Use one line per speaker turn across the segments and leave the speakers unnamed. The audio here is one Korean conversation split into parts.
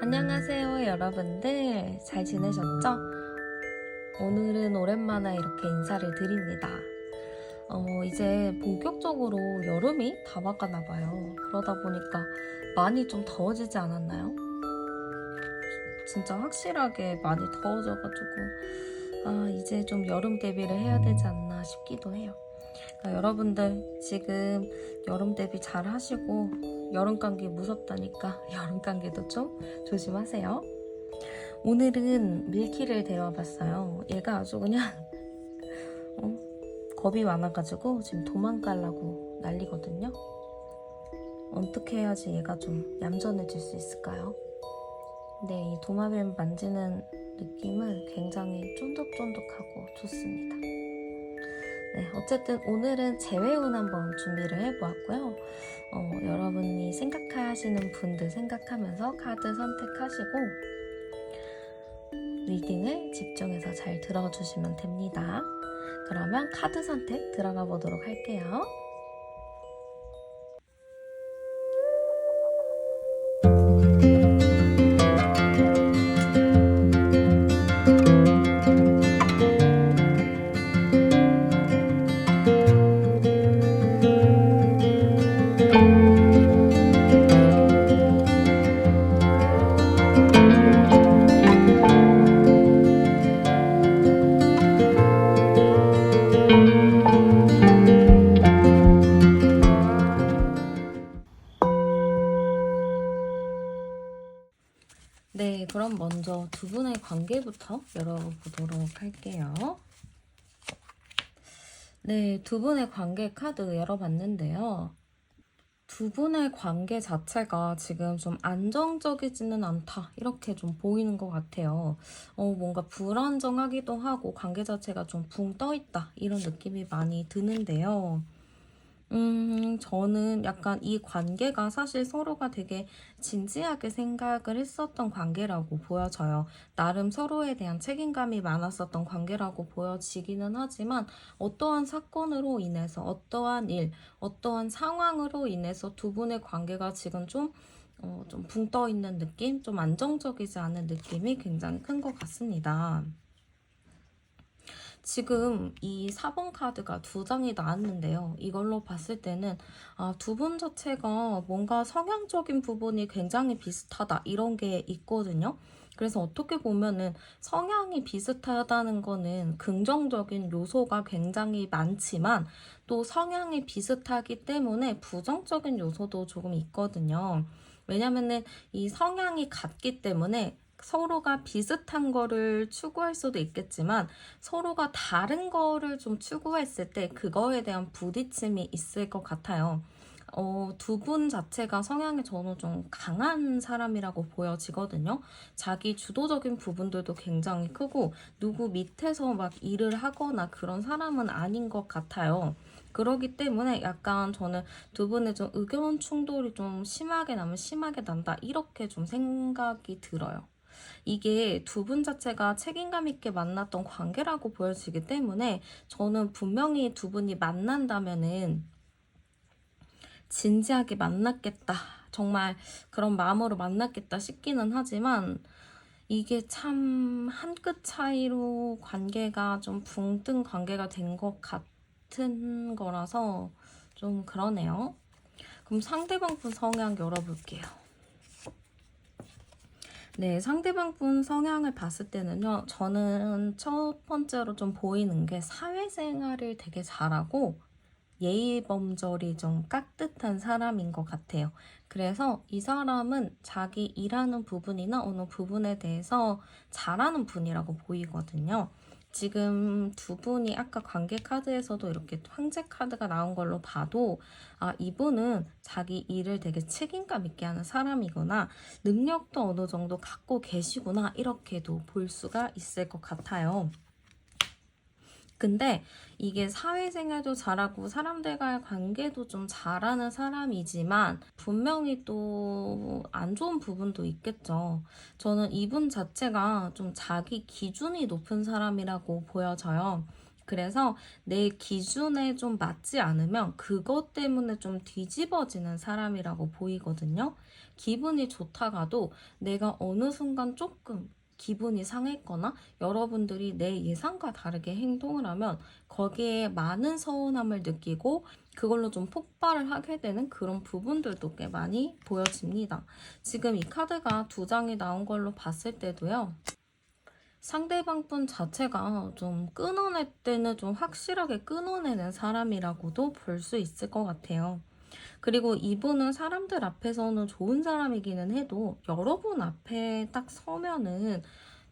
안녕하세요, 여러분들. 잘 지내셨죠? 오늘은 오랜만에 이렇게 인사를 드립니다. 이제 본격적으로 여름이 다가가나 봐요. 그러다 보니까 많이 좀 더워지지 않았나요? 진짜 확실하게 많이 더워져가지고 이제 좀 여름 대비를 해야 되지 않나 싶기도 해요. 그러니까 여러분들 지금 여름 대비 잘 하시고 여름 감기 무섭다니까 여름 감기도 좀 조심하세요. 오늘은 밀키를 데려와 봤어요. 얘가 아주 그냥 겁이 많아가지고 지금 도망가려고 난리거든요. 어떻게 해야지 얘가 좀 얌전해질 수 있을까요? 근데 이 도마뱀 만지는 느낌은 굉장히 쫀득쫀득하고 좋습니다. 네, 어쨌든 오늘은 재회운 한번 준비를 해보았고요. 여러분이 생각하시는 분들 생각하면서 카드 선택하시고 리딩을 집중해서 잘 들어주시면 됩니다. 그러면 카드 선택 들어가 보도록 할게요. 네, 그럼 먼저 두 분의 관계부터 열어보도록 할게요. 네, 두 분의 관계 카드 열어봤는데요. 두 분의 관계 자체가 지금 좀 안정적이지는 않다, 이렇게 좀 보이는 것 같아요. 뭔가 불안정하기도 하고 관계 자체가 좀 붕 떠있다, 이런 느낌이 많이 드는데요. 저는 약간 이 관계가 사실 서로가 되게 진지하게 생각을 했었던 관계라고 보여져요. 나름 서로에 대한 책임감이 많았었던 관계라고 보여지기는 하지만 어떠한 사건으로 인해서, 어떠한 일, 어떠한 상황으로 인해서 두 분의 관계가 지금 좀 붕 떠 있는 느낌? 좀 안정적이지 않은 느낌이 굉장히 큰 것 같습니다. 지금 이 4번 카드가 두 장이 나왔는데요. 이걸로 봤을 때는 두 분 자체가 뭔가 성향적인 부분이 굉장히 비슷하다, 이런 게 있거든요. 그래서 어떻게 보면은 성향이 비슷하다는 거는 긍정적인 요소가 굉장히 많지만 또 성향이 비슷하기 때문에 부정적인 요소도 조금 있거든요. 왜냐면은 이 성향이 같기 때문에 서로가 비슷한 거를 추구할 수도 있겠지만 서로가 다른 거를 좀 추구했을 때 그거에 대한 부딪힘이 있을 것 같아요. 두 분 자체가 성향이 저는 좀 강한 사람이라고 보여지거든요. 자기 주도적인 부분들도 굉장히 크고 누구 밑에서 막 일을 하거나 그런 사람은 아닌 것 같아요. 그러기 때문에 약간 저는 두 분의 좀 의견 충돌이 좀 심하게 나면 심하게 난다, 이렇게 좀 생각이 들어요. 이게 두 분 자체가 책임감 있게 만났던 관계라고 보여지기 때문에 저는 분명히 두 분이 만난다면은 진지하게 만났겠다, 정말 그런 마음으로 만났겠다 싶기는 하지만 이게 참 한 끗 차이로 관계가 좀 붕 뜬 관계가 된 것 같은 거라서 좀 그러네요. 그럼 상대방 분 성향 열어볼게요. 네, 상대방 분 성향을 봤을 때는요, 저는 첫 번째로 좀 보이는 게 사회생활을 되게 잘하고 예의범절이 좀 깍듯한 사람인 것 같아요. 그래서 이 사람은 자기 일하는 부분이나 어느 부분에 대해서 잘하는 분이라고 보이거든요. 지금 두 분이 아까 관계 카드에서도 이렇게 황제 카드가 나온 걸로 봐도 이분은 자기 일을 되게 책임감 있게 하는 사람이구나, 능력도 어느 정도 갖고 계시구나, 이렇게도 볼 수가 있을 것 같아요. 근데 이게 사회생활도 잘하고 사람들과의 관계도 좀 잘하는 사람이지만 분명히 또 안 좋은 부분도 있겠죠. 저는 이분 자체가 좀 자기 기준이 높은 사람이라고 보여져요. 그래서 내 기준에 좀 맞지 않으면 그것 때문에 좀 뒤집어지는 사람이라고 보이거든요. 기분이 좋다가도 내가 어느 순간 조금 기분이 상했거나 여러분들이 내 예상과 다르게 행동을 하면 거기에 많은 서운함을 느끼고 그걸로 좀 폭발을 하게 되는 그런 부분들도 꽤 많이 보여집니다. 지금 이 카드가 두 장이 나온 걸로 봤을 때도요. 상대방 분 자체가 좀 끊어낼 때는 좀 확실하게 끊어내는 사람이라고도 볼 수 있을 것 같아요. 그리고 이분은 사람들 앞에서는 좋은 사람이기는 해도 여러분 앞에 딱 서면은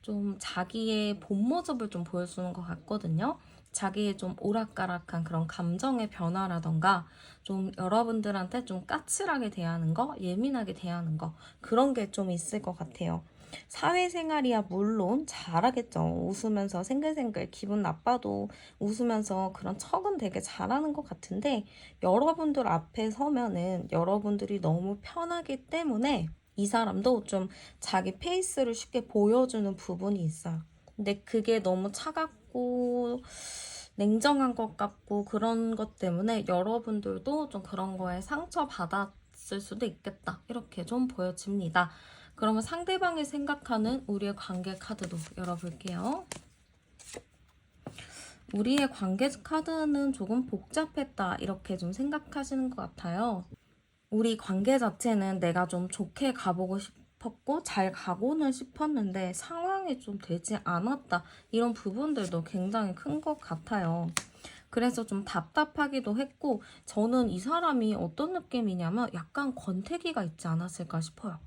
좀 자기의 본 모습을 좀 보여주는 것 같거든요. 자기의 좀 오락가락한 그런 감정의 변화라던가 좀 여러분들한테 좀 까칠하게 대하는 거, 예민하게 대하는 거 그런 게 좀 있을 것 같아요. 사회생활이야 물론 잘하겠죠. 웃으면서 생글생글 기분 나빠도 웃으면서 그런 척은 되게 잘하는 것 같은데 여러분들 앞에 서면은 여러분들이 너무 편하기 때문에 이 사람도 좀 자기 페이스를 쉽게 보여주는 부분이 있어요. 근데 그게 너무 차갑고 냉정한 것 같고 그런 것 때문에 여러분들도 좀 그런 거에 상처받았을 수도 있겠다. 이렇게 좀 보여집니다. 그러면 상대방이 생각하는 우리의 관계 카드도 열어볼게요. 우리의 관계 카드는 조금 복잡했다. 이렇게 좀 생각하시는 것 같아요. 우리 관계 자체는 내가 좀 좋게 가보고 싶었고 잘 가고는 싶었는데 상황이 좀 되지 않았다. 이런 부분들도 굉장히 큰 것 같아요. 그래서 좀 답답하기도 했고 저는 이 사람이 어떤 느낌이냐면 약간 권태기가 있지 않았을까 싶어요.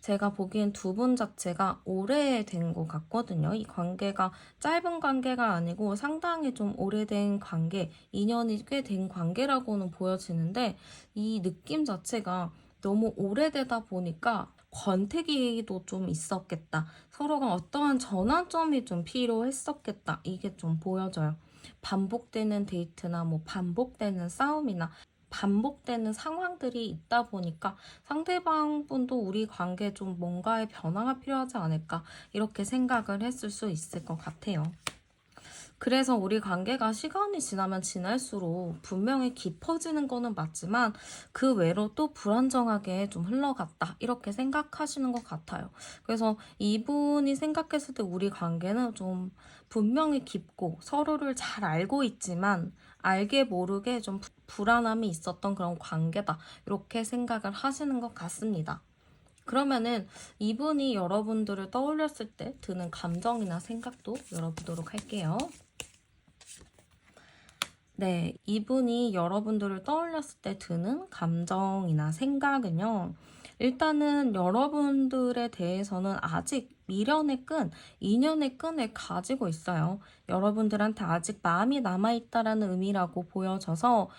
제가 보기엔 두 분 자체가 오래된 것 같거든요. 이 관계가 짧은 관계가 아니고 상당히 좀 오래된 관계, 인연이 꽤 된 관계라고는 보여지는데 이 느낌 자체가 너무 오래되다 보니까 권태기도 좀 있었겠다. 서로가 어떠한 전환점이 좀 필요했었겠다. 이게 좀 보여져요. 반복되는 데이트나 뭐 반복되는 싸움이나 반복되는 상황들이 있다 보니까 상대방 분도 우리 관계에 좀 뭔가의 변화가 필요하지 않을까 이렇게 생각을 했을 수 있을 것 같아요. 그래서 우리 관계가 시간이 지나면 지날수록 분명히 깊어지는 거는 맞지만 그 외로 또 불안정하게 좀 흘러갔다 이렇게 생각하시는 것 같아요. 그래서 이분이 생각했을 때 우리 관계는 좀 분명히 깊고 서로를 잘 알고 있지만 알게 모르게 좀 불안함이 있었던 그런 관계다 이렇게 생각을 하시는 것 같습니다. 그러면은 이분이 여러분들을 떠올렸을 때 드는 감정이나 생각도 열어보도록 할게요. 네, 이분이 여러분들을 떠올렸을 때 드는 감정이나 생각은요. 일단은 여러분들에 대해서는 아직 미련의 끈, 인연의 끈을 가지고 있어요. 여러분들한테 아직 마음이 남아있다라는 의미라고 보여져서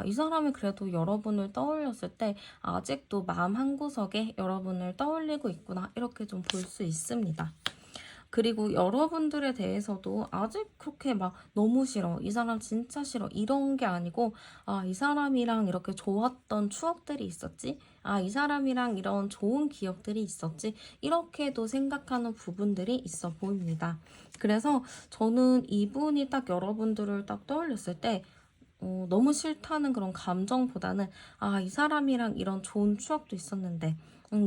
이 사람이 그래도 여러분을 떠올렸을 때 아직도 마음 한구석에 여러분을 떠올리고 있구나 이렇게 좀 볼 수 있습니다. 그리고 여러분들에 대해서도 아직 그렇게 막 너무 싫어, 이 사람 진짜 싫어 이런 게 아니고 이 사람이랑 이렇게 좋았던 추억들이 있었지, 이 사람이랑 이런 좋은 기억들이 있었지 이렇게도 생각하는 부분들이 있어 보입니다. 그래서 저는 이분이 딱 여러분들을 딱 떠올렸을 때 너무 싫다는 그런 감정보다는 이 사람이랑 이런 좋은 추억도 있었는데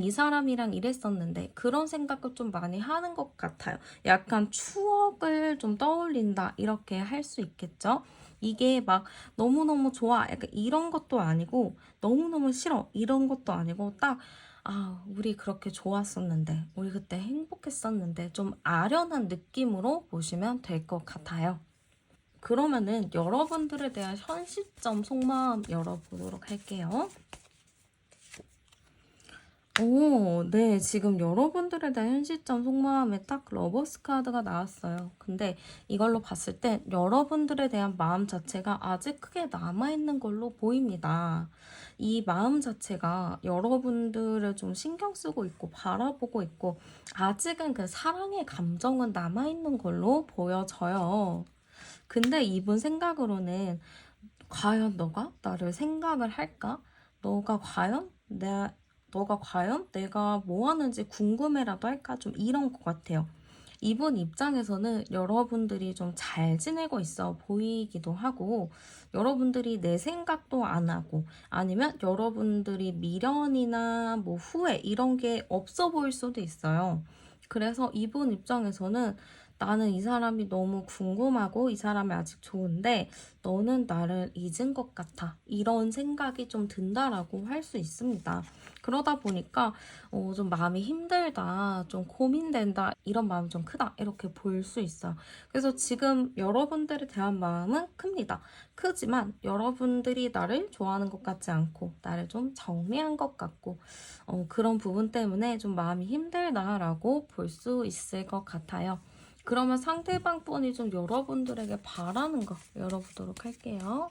이 사람이랑 이랬었는데 그런 생각을 좀 많이 하는 것 같아요. 약간 추억을 좀 떠올린다 이렇게 할 수 있겠죠? 이게 막 너무너무 좋아 약간 이런 것도 아니고 너무너무 싫어 이런 것도 아니고 딱 우리 그렇게 좋았었는데 우리 그때 행복했었는데 좀 아련한 느낌으로 보시면 될 것 같아요. 그러면은 여러분들에 대한 현 시점 속마음 열어보도록 할게요. 오, 네. 지금 여러분들에 대한 현 시점 속마음에 딱 러버스 카드가 나왔어요. 근데 이걸로 봤을 때 여러분들에 대한 마음 자체가 아직 크게 남아있는 걸로 보입니다. 이 마음 자체가 여러분들을 좀 신경 쓰고 있고 바라보고 있고 아직은 그 사랑의 감정은 남아있는 걸로 보여져요. 근데 이분 생각으로는 과연 너가 나를 생각을 할까? 너가 과연 너가 과연 내가 뭐 하는지 궁금해라도 할까? 좀 이런 것 같아요. 이분 입장에서는 여러분들이 좀 잘 지내고 있어 보이기도 하고, 여러분들이 내 생각도 안 하고, 아니면 여러분들이 미련이나 뭐 후회 이런 게 없어 보일 수도 있어요. 그래서 이분 입장에서는 나는 이 사람이 너무 궁금하고 이 사람이 아직 좋은데 너는 나를 잊은 것 같아, 이런 생각이 좀 든다라고 할 수 있습니다. 그러다 보니까 좀 마음이 힘들다, 좀 고민된다, 이런 마음이 좀 크다, 이렇게 볼 수 있어요. 그래서 지금 여러분들에 대한 마음은 큽니다. 크지만 여러분들이 나를 좋아하는 것 같지 않고 나를 좀 정리한 것 같고, 그런 부분 때문에 좀 마음이 힘들다라고 볼 수 있을 것 같아요. 그러면 상대방 분이 좀 여러분들에게 바라는 거 열어보도록 할게요.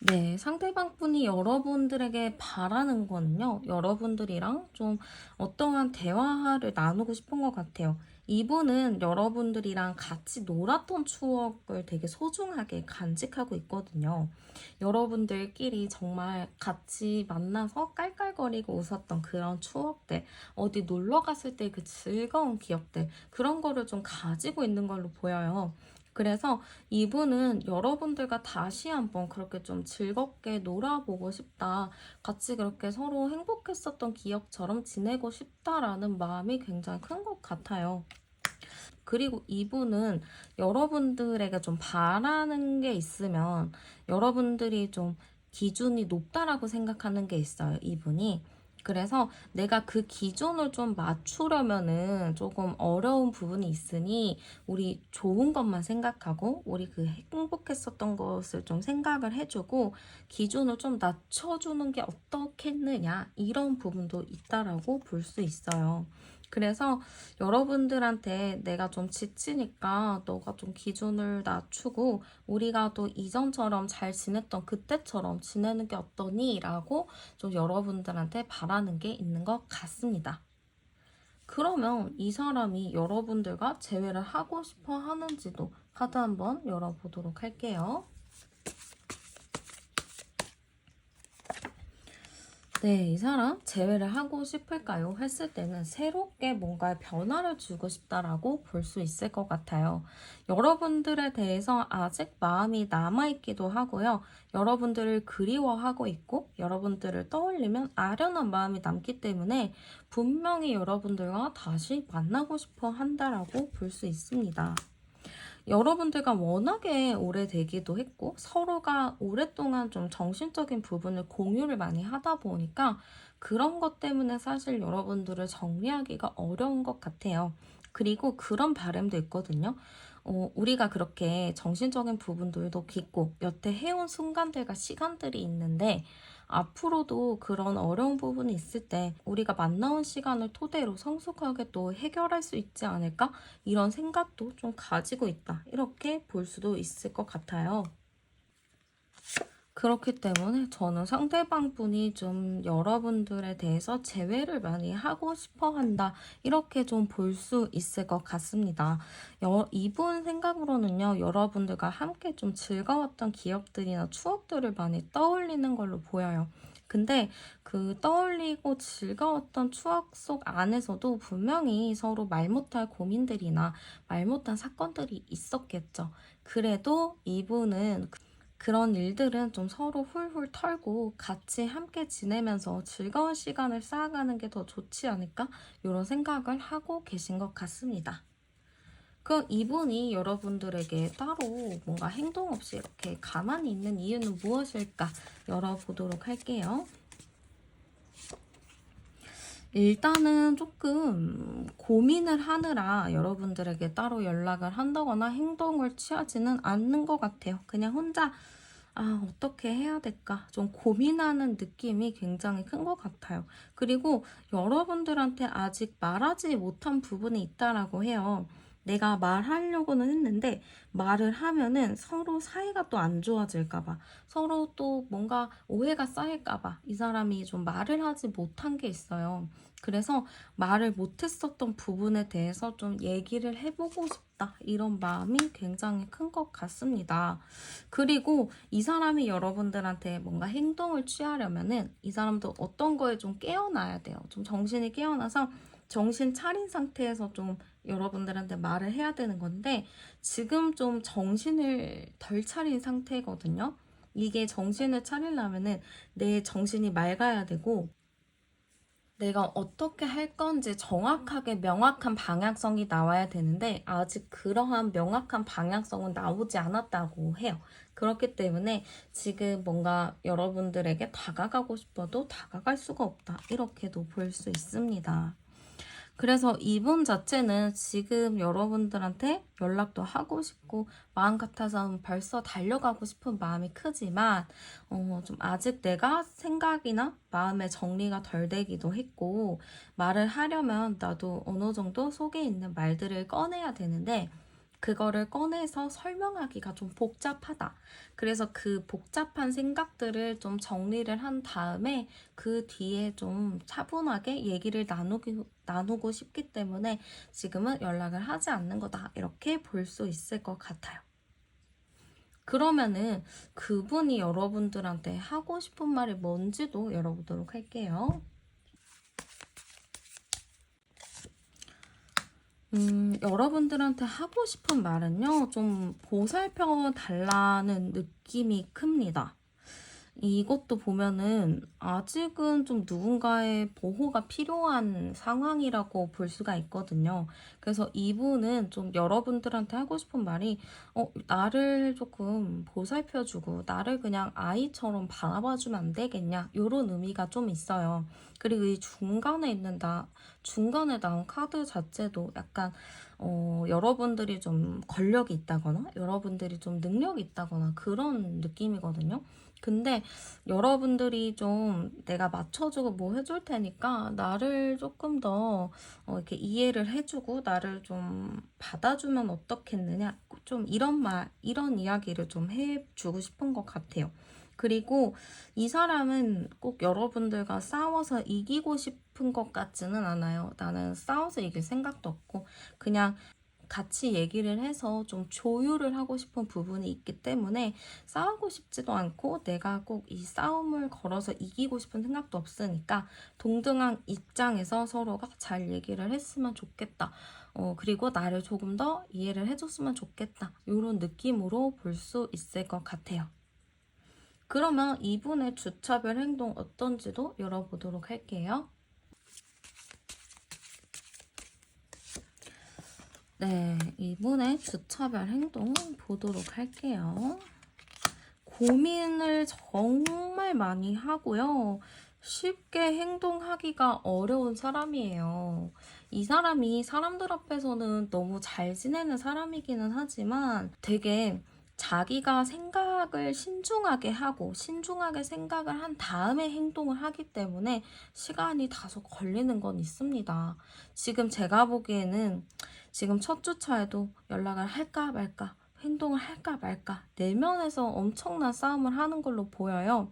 네, 상대방 분이 여러분들에게 바라는 거는요, 여러분들이랑 좀 어떠한 대화를 나누고 싶은 것 같아요. 이분은 여러분들이랑 같이 놀았던 추억을 되게 소중하게 간직하고 있거든요. 여러분들끼리 정말 같이 만나서 깔깔거리고 웃었던 그런 추억들, 어디 놀러 갔을 때 그 즐거운 기억들, 그런 거를 좀 가지고 있는 걸로 보여요. 그래서 이분은 여러분들과 다시 한번 그렇게 좀 즐겁게 놀아보고 싶다, 같이 그렇게 서로 행복했었던 기억처럼 지내고 싶다라는 마음이 굉장히 큰 것 같아요. 그리고 이분은 여러분들에게 좀 바라는 게 있으면 여러분들이 좀 기준이 높다라고 생각하는 게 있어요, 이분이. 그래서 내가 그 기준을 좀 맞추려면은 조금 어려운 부분이 있으니 우리 좋은 것만 생각하고 우리 그 행복했었던 것을 좀 생각을 해주고 기준을 좀 낮춰주는 게 어떻겠느냐, 이런 부분도 있다라고 볼 수 있어요. 그래서 여러분들한테 내가 좀 지치니까 너가 좀 기준을 낮추고 우리가 또 이전처럼 잘 지냈던 그때처럼 지내는 게 어떠니? 라고 좀 여러분들한테 바라는 게 있는 것 같습니다. 그러면 이 사람이 여러분들과 재회를 하고 싶어 하는지도 카드 한번 열어보도록 할게요. 네, 이 사람 재회를 하고 싶을까요? 했을 때는 새롭게 뭔가 변화를 주고 싶다라고 볼 수 있을 것 같아요. 여러분들에 대해서 아직 마음이 남아있기도 하고요. 여러분들을 그리워하고 있고 여러분들을 떠올리면 아련한 마음이 남기 때문에 분명히 여러분들과 다시 만나고 싶어 한다라고 볼 수 있습니다. 여러분들과 워낙에 오래되기도 했고 서로가 오랫동안 좀 정신적인 부분을 공유를 많이 하다 보니까 그런 것 때문에 사실 여러분들을 정리하기가 어려운 것 같아요. 그리고 그런 바람도 있거든요. 우리가 그렇게 정신적인 부분들도 깊고 여태 해온 순간들과 시간들이 있는데 앞으로도 그런 어려운 부분이 있을 때 우리가 만나온 시간을 토대로 성숙하게 또 해결할 수 있지 않을까? 이런 생각도 좀 가지고 있다, 이렇게 볼 수도 있을 것 같아요. 그렇기 때문에 저는 상대방 분이 좀 여러분들에 대해서 재회를 많이 하고 싶어 한다, 이렇게 좀 볼 수 있을 것 같습니다. 이분 생각으로는요, 여러분들과 함께 좀 즐거웠던 기억들이나 추억들을 많이 떠올리는 걸로 보여요. 근데 그 떠올리고 즐거웠던 추억 속 안에서도 분명히 서로 말 못할 고민들이나 말 못한 사건들이 있었겠죠. 그래도 이분은 그런 일들은 좀 서로 훌훌 털고 같이 함께 지내면서 즐거운 시간을 쌓아가는 게 더 좋지 않을까? 이런 생각을 하고 계신 것 같습니다. 그럼 이분이 여러분들에게 따로 뭔가 행동 없이 이렇게 가만히 있는 이유는 무엇일까? 열어보도록 할게요. 일단은 조금 고민을 하느라 여러분들에게 따로 연락을 한다거나 행동을 취하지는 않는 것 같아요. 그냥 혼자 어떻게 해야 될까? 좀 고민하는 느낌이 굉장히 큰 것 같아요. 그리고 여러분들한테 아직 말하지 못한 부분이 있다라고 해요. 내가 말하려고는 했는데 말을 하면은 서로 사이가 또 안 좋아질까 봐, 서로 또 뭔가 오해가 쌓일까 봐 이 사람이 좀 말을 하지 못한 게 있어요. 그래서 말을 못했었던 부분에 대해서 좀 얘기를 해보고 싶다, 이런 마음이 굉장히 큰 것 같습니다. 그리고 이 사람이 여러분들한테 뭔가 행동을 취하려면은 이 사람도 어떤 거에 좀 깨어나야 돼요. 좀 정신이 깨어나서 정신 차린 상태에서 좀 여러분들한테 말을 해야 되는 건데 지금 좀 정신을 덜 차린 상태거든요. 이게 정신을 차리려면은 내 정신이 맑아야 되고 내가 어떻게 할 건지 정확하게 명확한 방향성이 나와야 되는데 아직 그러한 명확한 방향성은 나오지 않았다고 해요. 그렇기 때문에 지금 뭔가 여러분들에게 다가가고 싶어도 다가갈 수가 없다. 이렇게도 볼 수 있습니다. 그래서 이분 자체는 지금 여러분들한테 연락도 하고 싶고 마음 같아서는 벌써 달려가고 싶은 마음이 크지만 좀 아직 내가 생각이나 마음의 정리가 덜 되기도 했고 말을 하려면 나도 어느 정도 속에 있는 말들을 꺼내야 되는데 그거를 꺼내서 설명하기가 좀 복잡하다. 그래서 그 복잡한 생각들을 좀 정리를 한 다음에 그 뒤에 좀 차분하게 얘기를 나누고 싶기 때문에 지금은 연락을 하지 않는 거다. 이렇게 볼 수 있을 것 같아요. 그러면은 그분이 여러분들한테 하고 싶은 말이 뭔지도 열어보도록 할게요. 여러분들한테 하고 싶은 말은요, 좀 보살펴 달라는 느낌이 큽니다. 이것도 보면은 아직은 좀 누군가의 보호가 필요한 상황이라고 볼 수가 있거든요. 그래서 이분은 좀 여러분들한테 하고 싶은 말이, 나를 조금 보살펴주고, 나를 그냥 아이처럼 바라봐주면 안 되겠냐? 이런 의미가 좀 있어요. 그리고 이 중간에 나온 카드 자체도 약간, 여러분들이 좀 권력이 있다거나, 여러분들이 좀 능력이 있다거나 그런 느낌이거든요. 근데 여러분들이 좀 내가 맞춰주고 뭐 해줄 테니까 나를 조금 더 이렇게 이해를 해주고 나를 좀 받아주면 어떻겠느냐. 좀 이런 이야기를 좀 해주고 싶은 것 같아요. 그리고 이 사람은 꼭 여러분들과 싸워서 이기고 싶은 것 같지는 않아요. 나는 싸워서 이길 생각도 없고 그냥 같이 얘기를 해서 좀 조율을 하고 싶은 부분이 있기 때문에 싸우고 싶지도 않고 내가 꼭 이 싸움을 걸어서 이기고 싶은 생각도 없으니까 동등한 입장에서 서로가 잘 얘기를 했으면 좋겠다. 그리고 나를 조금 더 이해를 해줬으면 좋겠다. 이런 느낌으로 볼 수 있을 것 같아요. 그러면 이분의 주차별 행동 어떤지도 열어보도록 할게요. 네, 이분의 주차별 행동 보도록 할게요. 고민을 정말 많이 하고요. 쉽게 행동하기가 어려운 사람이에요. 이 사람이 사람들 앞에서는 너무 잘 지내는 사람이기는 하지만 되게 자기가 생각을 신중하게 하고 신중하게 생각을 한 다음에 행동을 하기 때문에 시간이 다소 걸리는 건 있습니다. 지금 제가 보기에는 지금 첫 주차에도 연락을 할까 말까 행동을 할까 말까 내면에서 엄청난 싸움을 하는 걸로 보여요.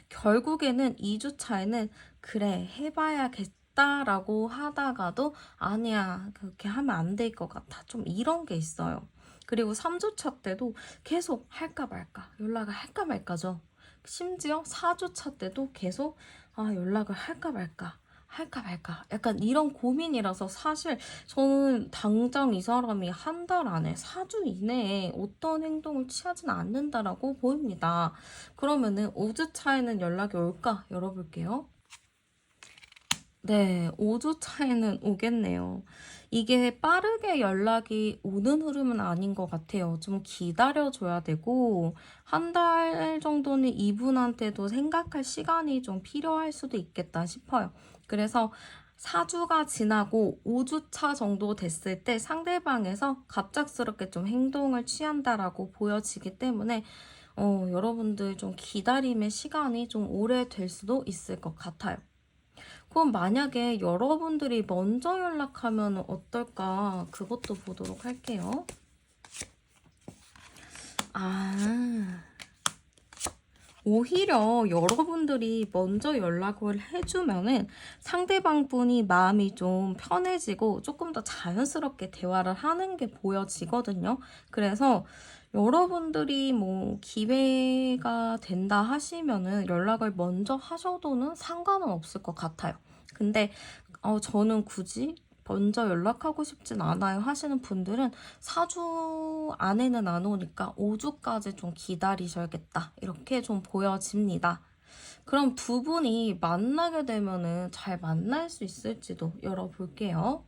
결국에는 2주차에는 그래 해봐야겠다라고 하다가도 아니야 그렇게 하면 안 될 것 같아 좀 이런 게 있어요. 그리고 3주차 때도 계속 할까 말까 연락을 할까 말까죠. 심지어 4주차 때도 계속 연락을 할까 말까 약간 이런 고민이라서 사실 저는 당장 이 사람이 한 달 안에 4주 이내에 어떤 행동을 취하지는 않는다라고 보입니다. 그러면은 5주 차에는 연락이 올까 열어볼게요. 네, 5주 차에는 오겠네요. 이게 빠르게 연락이 오는 흐름은 아닌 것 같아요. 좀 기다려줘야 되고, 한 달 정도는 이분한테도 생각할 시간이 좀 필요할 수도 있겠다 싶어요. 그래서 4주가 지나고 5주 차 정도 됐을 때 상대방에서 갑작스럽게 좀 행동을 취한다라고 보여지기 때문에, 여러분들 좀 기다림의 시간이 좀 오래 될 수도 있을 것 같아요. 그럼 만약에 여러분들이 먼저 연락하면 어떨까? 그것도 보도록 할게요. 오히려 여러분들이 먼저 연락을 해주면은 상대방 분이 마음이 좀 편해지고 조금 더 자연스럽게 대화를 하는 게 보여지거든요. 그래서 여러분들이 뭐 기회가 된다 하시면은 연락을 먼저 하셔도는 상관은 없을 것 같아요. 근데 저는 굳이 먼저 연락하고 싶진 않아요 하시는 분들은 4주 안에는 안 오니까 5주까지 좀 기다리셔야겠다. 이렇게 좀 보여집니다. 그럼 두 분이 만나게 되면은 잘 만날 수 있을지도 열어볼게요.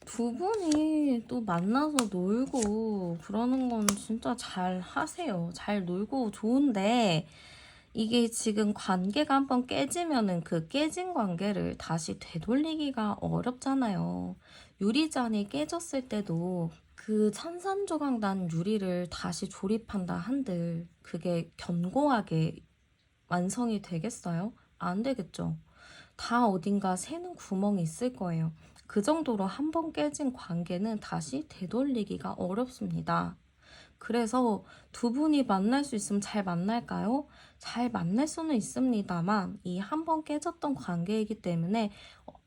두 분이 또 만나서 놀고 그러는 건 진짜 잘 하세요. 잘 놀고 좋은데 이게 지금 관계가 한번 깨지면은 그 깨진 관계를 다시 되돌리기가 어렵잖아요. 유리잔이 깨졌을 때도 그 산산조각 난 유리를 다시 조립한다 한들 그게 견고하게 완성이 되겠어요? 안 되겠죠. 다 어딘가 새는 구멍이 있을 거예요. 그 정도로 한 번 깨진 관계는 다시 되돌리기가 어렵습니다. 그래서 두 분이 만날 수 있으면 잘 만날까요? 잘 만날 수는 있습니다만 이 한 번 깨졌던 관계이기 때문에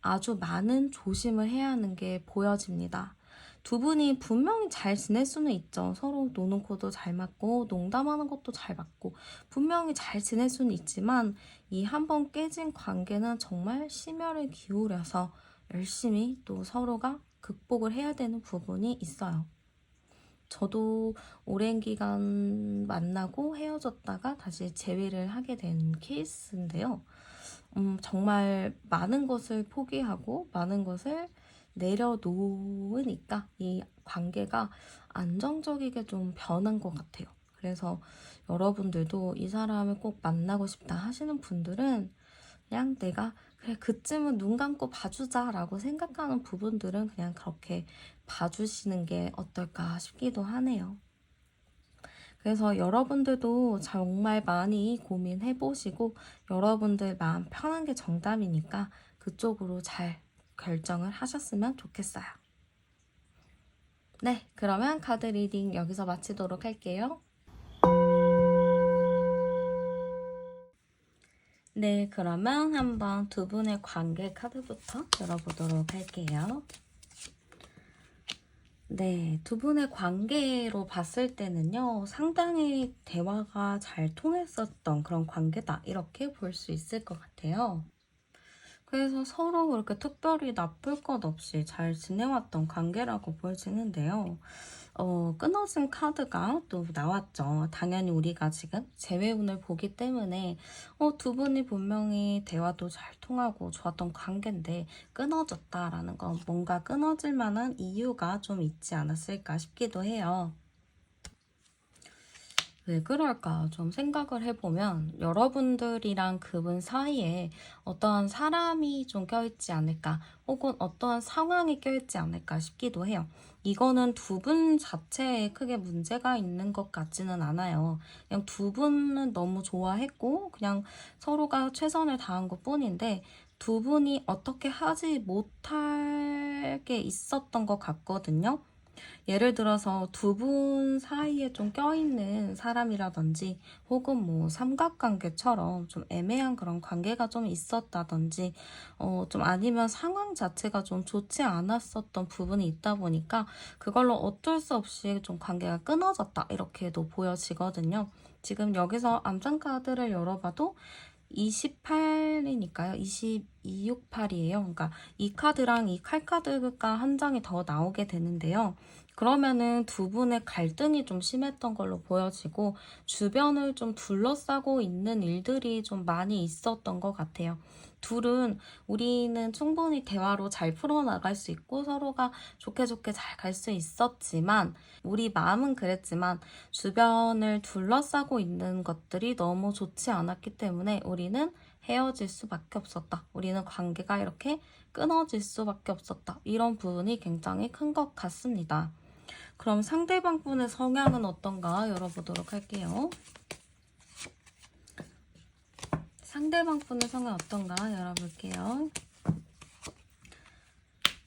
아주 많은 조심을 해야 하는 게 보여집니다. 두 분이 분명히 잘 지낼 수는 있죠. 서로 노는 코도 잘 맞고 농담하는 것도 잘 맞고 분명히 잘 지낼 수는 있지만 이 한 번 깨진 관계는 정말 심혈을 기울여서 열심히 또 서로가 극복을 해야 되는 부분이 있어요. 저도 오랜 기간 만나고 헤어졌다가 다시 재회를 하게 된 케이스인데요. 정말 많은 것을 포기하고 많은 것을 내려놓으니까 이 관계가 안정적이게 좀 변한 것 같아요. 그래서 여러분들도 이 사람을 꼭 만나고 싶다 하시는 분들은 그냥 내가 그래 그쯤은 눈 감고 봐주자라고 생각하는 부분들은 그냥 그렇게 봐주시는 게 어떨까 싶기도 하네요. 그래서 여러분들도 정말 많이 고민해보시고 여러분들 마음 편한 게 정답이니까 그쪽으로 잘 결정을 하셨으면 좋겠어요. 네, 그러면 카드 리딩 여기서 마치도록 할게요. 네, 그러면 한번 두 분의 관계 카드부터 열어보도록 할게요. 네, 두 분의 관계로 봤을 때는요, 상당히 대화가 잘 통했었던 그런 관계다. 이렇게 볼 수 있을 것 같아요. 그래서 서로 그렇게 특별히 나쁠 것 없이 잘 지내왔던 관계라고 보여지는데요. 끊어진 카드가 또 나왔죠. 당연히 우리가 지금 재회운을 보기 때문에 두 분이 분명히 대화도 잘 통하고 좋았던 관계인데 끊어졌다라는 건 뭔가 끊어질 만한 이유가 좀 있지 않았을까 싶기도 해요. 왜 그럴까 좀 생각을 해보면 여러분들이랑 그분 사이에 어떠한 사람이 좀 껴있지 않을까 혹은 어떠한 상황이 껴있지 않을까 싶기도 해요. 이거는 두 분 자체에 크게 문제가 있는 것 같지는 않아요. 그냥 두 분은 너무 좋아했고 그냥 서로가 최선을 다한 것 뿐인데 두 분이 어떻게 하지 못할 게 있었던 것 같거든요. 예를 들어서 두 분 사이에 좀 껴있는 사람이라든지 혹은 뭐 삼각관계처럼 좀 애매한 그런 관계가 좀 있었다든지 좀 아니면 상황 자체가 좀 좋지 않았었던 부분이 있다 보니까 그걸로 어쩔 수 없이 좀 관계가 끊어졌다 이렇게도 보여지거든요. 지금 여기서 암장카드를 열어봐도 28이니까요. 2268이에요. 그러니까 이 카드랑 이 칼카드가 한 장이 더 나오게 되는데요. 그러면은 두 분의 갈등이 좀 심했던 걸로 보여지고 주변을 좀 둘러싸고 있는 일들이 좀 많이 있었던 것 같아요. 둘은 우리는 충분히 대화로 잘 풀어나갈 수 있고 서로가 좋게 좋게 잘 갈 수 있었지만 우리 마음은 그랬지만 주변을 둘러싸고 있는 것들이 너무 좋지 않았기 때문에 우리는 헤어질 수밖에 없었다. 우리는 관계가 이렇게 끊어질 수밖에 없었다. 이런 부분이 굉장히 큰 것 같습니다. 그럼 상대방 분의 성향은 어떤가 열어보도록 할게요. 상대방 분의 성향 어떤가 열어볼게요.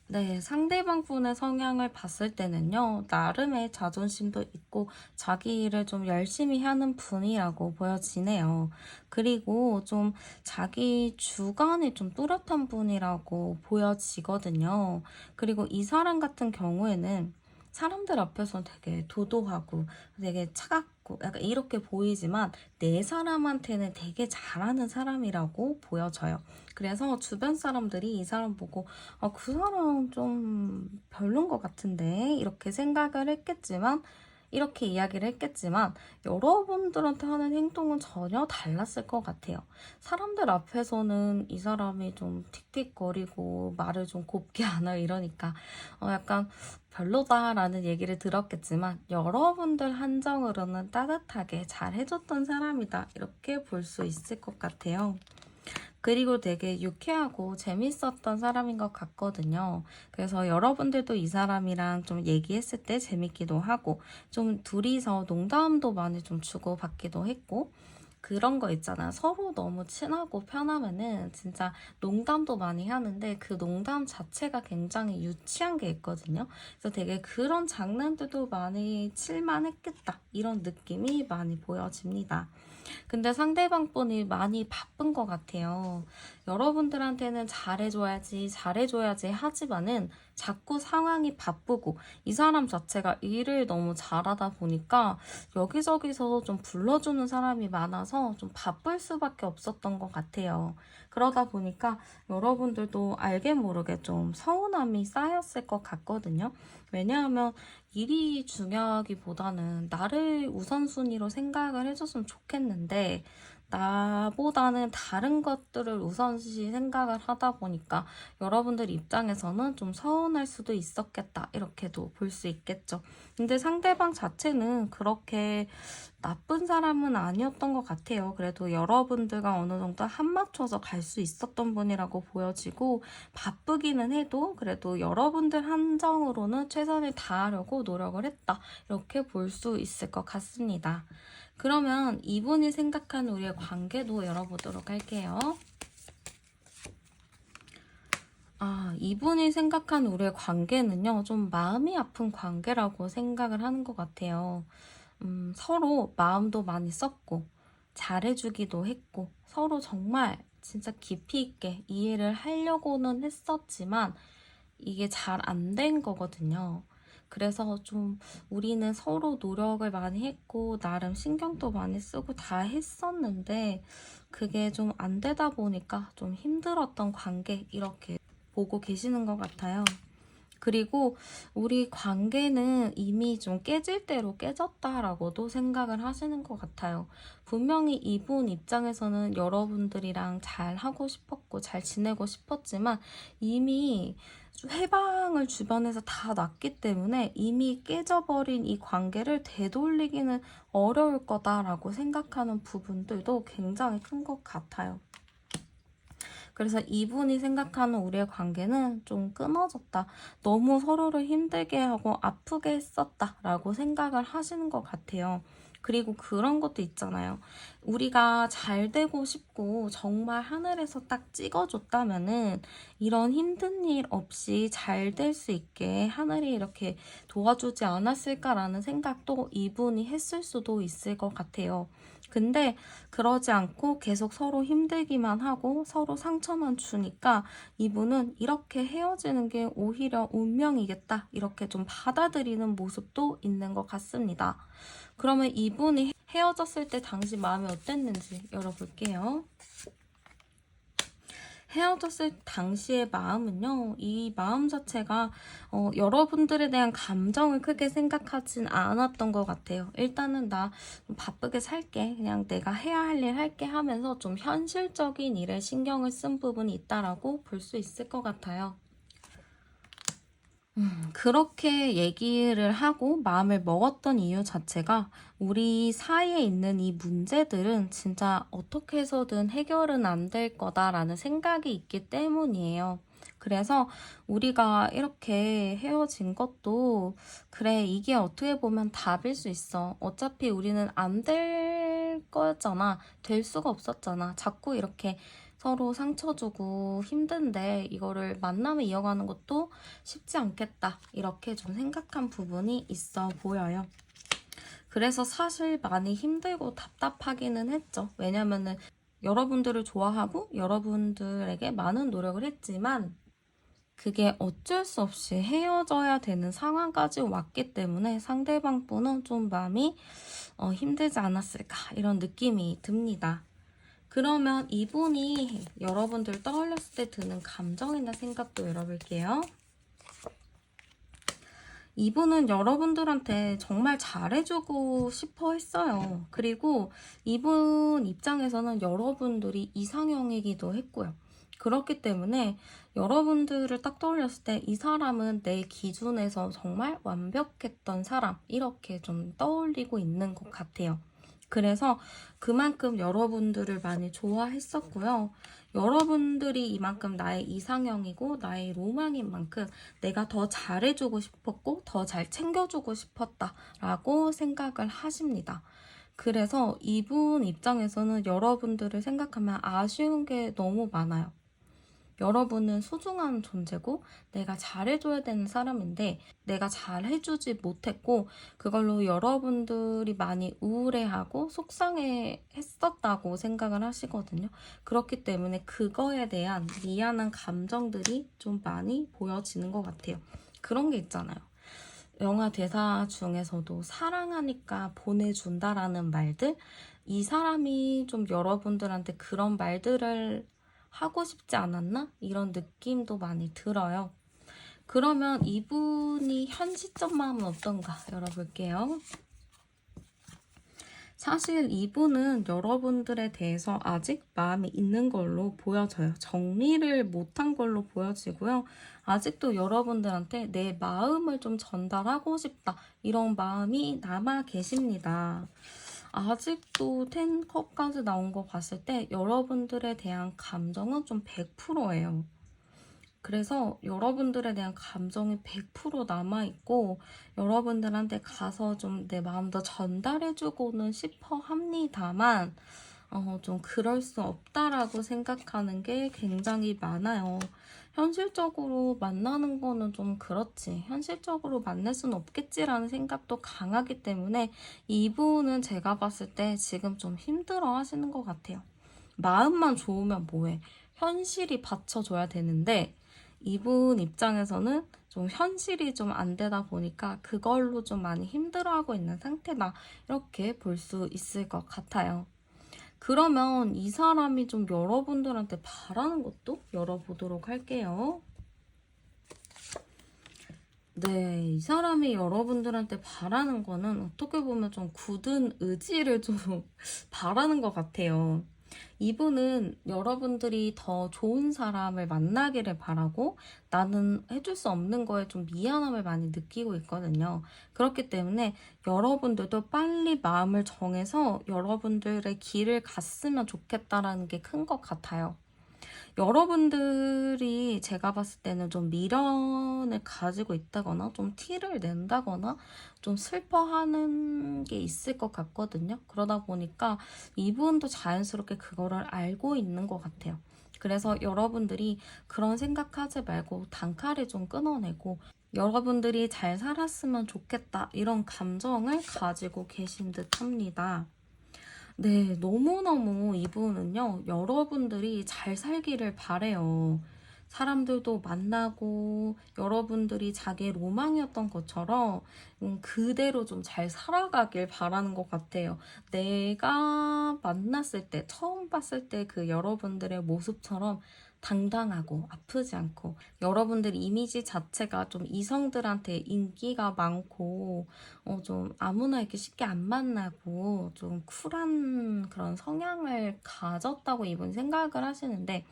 네, 상대방 분의 성향을 봤을 때는요, 나름의 자존심도 있고 자기 일을 좀 열심히 하는 분이라고 보여지네요. 그리고 좀 자기 주관이 좀 뚜렷한 분이라고 보여지거든요. 그리고 이 사람 같은 경우에는 사람들 앞에서 되게 도도하고 되게 차갑고 않고 약간 이렇게 보이지만 내 사람한테는 되게 잘하는 사람이라고 보여져요. 그래서 주변 사람들이 이 사람 보고 그 사람 좀 별론 것 같은데 이렇게 생각을 했겠지만 이렇게 이야기를 했겠지만 여러분들한테 하는 행동은 전혀 달랐을 것 같아요. 사람들 앞에서는 이 사람이 좀 틱틱거리고 말을 좀 곱게 안 하고 이러니까 약간 별로다라는 얘기를 들었겠지만 여러분들 한정으로는 따뜻하게 잘 해줬던 사람이다 이렇게 볼 수 있을 것 같아요. 그리고 되게 유쾌하고 재밌었던 사람인 것 같거든요. 그래서 여러분들도 이 사람이랑 좀 얘기했을 때 재밌기도 하고 좀 둘이서 농담도 많이 좀 주고받기도 했고 그런 거 있잖아. 서로 너무 친하고 편하면은 진짜 농담도 많이 하는데 그 농담 자체가 굉장히 유치한 게 있거든요. 그래서 되게 그런 장난들도 많이 칠만했겠다. 이런 느낌이 많이 보여집니다. 근데 상대방 분이 많이 바쁜 것 같아요. 여러분들한테는 잘해줘야지 하지만은 자꾸 상황이 바쁘고 이 사람 자체가 일을 너무 잘하다 보니까 여기저기서 좀 불러주는 사람이 많아서 좀 바쁠 수밖에 없었던 것 같아요. 그러다 보니까 여러분들도 알게 모르게 좀 서운함이 쌓였을 것 같거든요. 왜냐하면 일이 중요하기보다는 나를 우선순위로 생각을 해줬으면 좋겠는데 나보다는 다른 것들을 우선시 생각을 하다 보니까 여러분들 입장에서는 좀 서운할 수도 있었겠다 이렇게도 볼 수 있겠죠. 근데 상대방 자체는 그렇게 나쁜 사람은 아니었던 것 같아요. 그래도 여러분들과 어느 정도 한 맞춰서 갈 수 있었던 분이라고 보여지고 바쁘기는 해도 그래도 여러분들 한정으로는 최선을 다하려고 노력을 했다. 이렇게 볼 수 있을 것 같습니다. 그러면 이분이 생각하는 우리의 관계도 열어보도록 할게요. 이분이 생각하는 우리의 관계는요, 좀 마음이 아픈 관계라고 생각을 하는 것 같아요. 서로 마음도 많이 썼고, 잘해주기도 했고, 서로 정말 진짜 깊이 있게 이해를 하려고는 했었지만, 이게 잘 안 된 거거든요. 그래서 좀 우리는 서로 노력을 많이 했고, 나름 신경도 많이 쓰고 다 했었는데, 그게 좀 안 되다 보니까 좀 힘들었던 관계, 이렇게 보고 계시는 것 같아요. 그리고 우리 관계는 이미 좀 깨질 대로 깨졌다라고도 생각을 하시는 것 같아요. 분명히 이분 입장에서는 여러분들이랑 잘 하고 싶었고 잘 지내고 싶었지만 이미 해방을 주변에서 다 놨기 때문에 이미 깨져버린 이 관계를 되돌리기는 어려울 거다라고 생각하는 부분들도 굉장히 큰 것 같아요. 그래서 이분이 생각하는 우리의 관계는 좀 끊어졌다. 너무 서로를 힘들게 하고 아프게 했었다. 라고 생각을 하시는 것 같아요. 그리고 그런 것도 있잖아요. 우리가 잘 되고 싶고 정말 하늘에서 딱 찍어줬다면은 이런 힘든 일 없이 잘 될 수 있게 하늘이 이렇게 도와주지 않았을까라는 생각도 이분이 했을 수도 있을 것 같아요. 근데 그러지 않고 계속 서로 힘들기만 하고 서로 상처만 주니까 이분은 이렇게 헤어지는 게 오히려 운명이겠다. 이렇게 좀 받아들이는 모습도 있는 것 같습니다. 그러면 이분이 헤어졌을 때 당시 마음이 어땠는지 열어볼게요. 헤어졌을 당시의 마음은요, 이 마음 자체가 여러분들에 대한 감정을 크게 생각하진 않았던 것 같아요. 일단은 나 바쁘게 살게, 그냥 내가 해야 할 일 할게 하면서 좀 현실적인 일에 신경을 쓴 부분이 있다라고 볼 수 있을 것 같아요. 그렇게 얘기를 하고 마음을 먹었던 이유 자체가 우리 사이에 있는 이 문제들은 진짜 어떻게 해서든 해결은 안 될 거다라는 생각이 있기 때문이에요. 그래서 우리가 이렇게 헤어진 것도 그래, 이게 어떻게 보면 답일 수 있어. 어차피 우리는 안 될 거였잖아. 될 수가 없었잖아. 자꾸 이렇게 서로 상처 주고 힘든데 이거를 만남을 이어가는 것도 쉽지 않겠다. 이렇게 좀 생각한 부분이 있어 보여요. 그래서 사실 많이 힘들고 답답하기는 했죠. 왜냐면은 여러분들을 좋아하고 여러분들에게 많은 노력을 했지만 그게 어쩔 수 없이 헤어져야 되는 상황까지 왔기 때문에 상대방 분은 좀 마음이 힘들지 않았을까 이런 느낌이 듭니다. 그러면 이분이 여러분들 떠올렸을 때 드는 감정이나 생각도 열어볼게요. 이분은 여러분들한테 정말 잘해주고 싶어 했어요. 그리고 이분 입장에서는 여러분들이 이상형이기도 했고요. 그렇기 때문에 여러분들을 딱 떠올렸을 때 이 사람은 내 기준에서 정말 완벽했던 사람, 이렇게 좀 떠올리고 있는 것 같아요. 그래서 그만큼 여러분들을 많이 좋아했었고요. 여러분들이 이만큼 나의 이상형이고 나의 로망인 만큼 내가 더 잘해주고 싶었고 더 잘 챙겨주고 싶었다라고 생각을 하십니다. 그래서 이분 입장에서는 여러분들을 생각하면 아쉬운 게 너무 많아요. 여러분은 소중한 존재고 내가 잘해줘야 되는 사람인데 내가 잘해주지 못했고 그걸로 여러분들이 많이 우울해하고 속상해 했었다고 생각을 하시거든요. 그렇기 때문에 그거에 대한 미안한 감정들이 좀 많이 보여지는 것 같아요. 그런 게 있잖아요. 영화 대사 중에서도 사랑하니까 보내준다라는 말들, 이 사람이 좀 여러분들한테 그런 말들을 하고 싶지 않았나? 이런 느낌도 많이 들어요. 그러면 이분이 현 시점 마음은 어떤가 열어볼게요. 사실 이분은 여러분들에 대해서 아직 마음이 있는 걸로 보여져요. 정리를 못한 걸로 보여지고요. 아직도 여러분들한테 내 마음을 좀 전달하고 싶다. 이런 마음이 남아 계십니다. 아직도 10컵까지 나온 거 봤을 때 여러분들에 대한 감정은 좀 100%예요. 그래서 여러분들에 대한 감정이 100% 남아있고 여러분들한테 가서 좀 내 마음도 전달해주고는 싶어 합니다만 좀 그럴 수 없다라고 생각하는 게 굉장히 많아요. 현실적으로 만나는 거는 좀 그렇지. 현실적으로 만날 수는 없겠지라는 생각도 강하기 때문에 이분은 제가 봤을 때 지금 좀 힘들어 하시는 것 같아요. 마음만 좋으면 뭐해. 현실이 받쳐줘야 되는데 이분 입장에서는 좀 현실이 좀 안 되다 보니까 그걸로 좀 많이 힘들어하고 있는 상태다. 이렇게 볼 수 있을 것 같아요. 그러면 이 사람이 좀 여러분들한테 바라는 것도 열어보도록 할게요. 네, 이 사람이 여러분들한테 바라는 거는 어떻게 보면 좀 굳은 의지를 좀 바라는 것 같아요. 이분은 여러분들이 더 좋은 사람을 만나기를 바라고 나는 해줄 수 없는 거에 좀 미안함을 많이 느끼고 있거든요. 그렇기 때문에 여러분들도 빨리 마음을 정해서 여러분들의 길을 갔으면 좋겠다라는 게 큰 것 같아요. 여러분들이 제가 봤을 때는 좀 미련을 가지고 있다거나 좀 티를 낸다거나 좀 슬퍼하는 게 있을 것 같거든요. 그러다 보니까 이분도 자연스럽게 그거를 알고 있는 것 같아요. 그래서 여러분들이 그런 생각하지 말고 단칼에 좀 끊어내고 여러분들이 잘 살았으면 좋겠다 이런 감정을 가지고 계신 듯 합니다. 네, 너무너무 이분은요, 여러분들이 잘 살기를 바래요. 사람들도 만나고 여러분들이 자기의 로망이었던 것처럼 그대로 좀 잘 살아가길 바라는 것 같아요. 내가 만났을 때, 처음 봤을 때 그 여러분들의 모습처럼 당당하고 아프지 않고 여러분들 이미지 자체가 좀 이성들한테 인기가 많고 좀 아무나 이렇게 쉽게 안 만나고 좀 쿨한 그런 성향을 가졌다고 이분 생각을 하시는데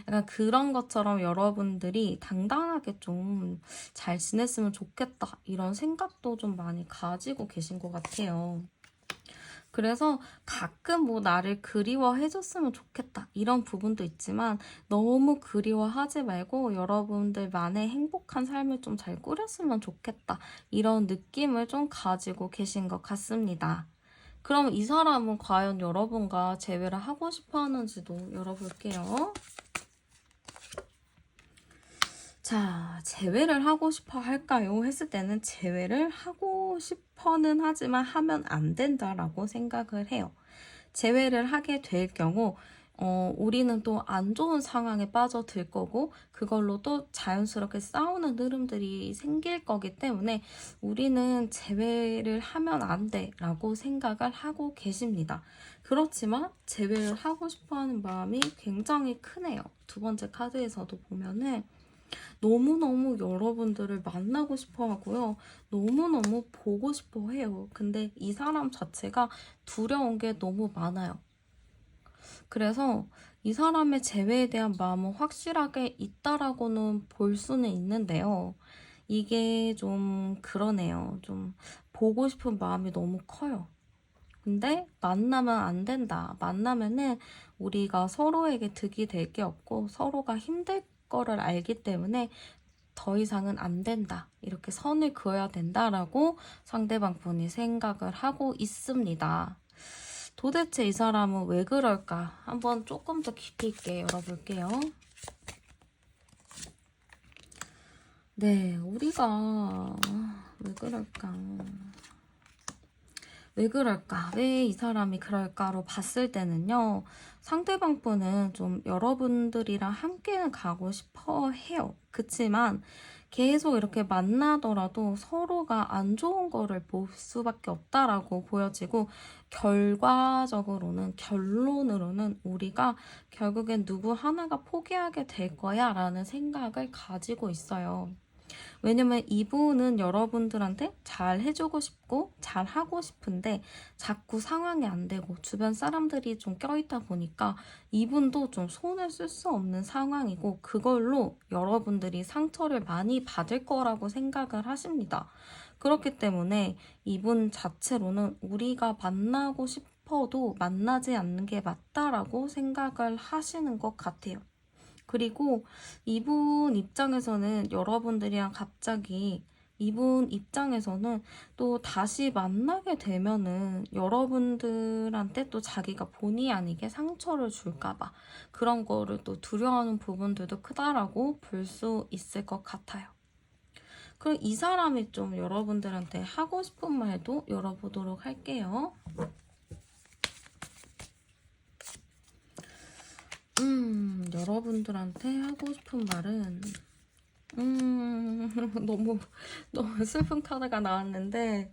약간 그런 것처럼 여러분들이 당당하게 좀 잘 지냈으면 좋겠다 이런 생각도 좀 많이 가지고 계신 것 같아요. 그래서 가끔 뭐 나를 그리워해줬으면 좋겠다 이런 부분도 있지만 너무 그리워하지 말고 여러분들만의 행복한 삶을 좀 잘 꾸렸으면 좋겠다 이런 느낌을 좀 가지고 계신 것 같습니다. 그럼 이 사람은 과연 여러분과 재회를 하고 싶어 하는지도 열어볼게요. 자, 재회를 하고 싶어 할까요? 했을 때는 재회를 하고 싶어는 하지만 하면 안 된다라고 생각을 해요. 재회를 하게 될 경우 우리는 또 안 좋은 상황에 빠져들 거고 그걸로 또 자연스럽게 싸우는 흐름들이 생길 거기 때문에 우리는 제외를 하면 안 돼라고 생각을 하고 계십니다. 그렇지만 제외를 하고 싶어하는 마음이 굉장히 크네요. 두 번째 카드에서도 보면은 너무너무 여러분들을 만나고 싶어 하고요. 너무너무 보고 싶어 해요. 근데 이 사람 자체가 두려운 게 너무 많아요. 그래서 이 사람의 재회에 대한 마음은 확실하게 있다라고는 볼 수는 있는데요. 이게 좀 그러네요. 좀 보고 싶은 마음이 너무 커요. 근데 만나면 안 된다. 만나면은 우리가 서로에게 득이 될 게 없고 서로가 힘들 거를 알기 때문에 더 이상은 안 된다. 이렇게 선을 그어야 된다라고 상대방 분이 생각을 하고 있습니다. 도대체 이 사람은 왜 그럴까? 한번 조금 더 깊이 있게 열어볼게요. 네, 우리가 왜 그럴까? 왜 그럴까? 왜 이 사람이 그럴까로 봤을 때는요. 상대방 분은 좀 여러분들이랑 함께는 가고 싶어 해요. 그치만 계속 이렇게 만나더라도 서로가 안 좋은 거를 볼 수밖에 없다라고 보여지고 결론으로는 우리가 결국엔 누구 하나가 포기하게 될 거야 라는 생각을 가지고 있어요. 왜냐면 이분은 여러분들한테 잘 해주고 싶고 잘 하고 싶은데 자꾸 상황이 안 되고 주변 사람들이 좀 껴있다 보니까 이분도 좀 손을 쓸 수 없는 상황이고 그걸로 여러분들이 상처를 많이 받을 거라고 생각을 하십니다. 그렇기 때문에 이분 자체로는 우리가 만나고 싶어도 만나지 않는 게 맞다라고 생각을 하시는 것 같아요. 그리고 이분 입장에서는 여러분들이랑 갑자기 이분 입장에서는 또 다시 만나게 되면은 여러분들한테 또 자기가 본의 아니게 상처를 줄까봐 그런 거를 또 두려워하는 부분들도 크다라고 볼 수 있을 것 같아요. 그럼 이 사람이 좀 여러분들한테 하고 싶은 말도 열어보도록 할게요. 여러분들한테 하고 싶은 말은 너무 슬픈 카드가 나왔는데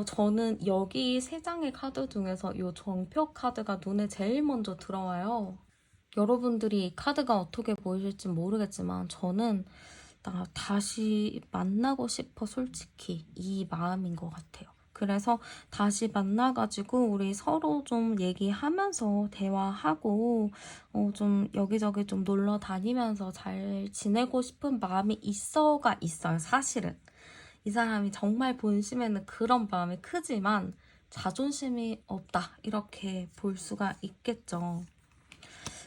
저는 여기 세 장의 카드 중에서 이 정표 카드가 눈에 제일 먼저 들어와요. 여러분들이 이 카드가 어떻게 보이실지 모르겠지만 저는 나 다시 만나고 싶어 솔직히 이 마음인 것 같아요. 그래서 다시 만나가지고 우리 서로 좀 얘기하면서 대화하고 좀 여기저기 좀 놀러 다니면서 잘 지내고 싶은 마음이 있어요, 사실은. 이 사람이 정말 본심에는 그런 마음이 크지만 자존심이 없다 이렇게 볼 수가 있겠죠.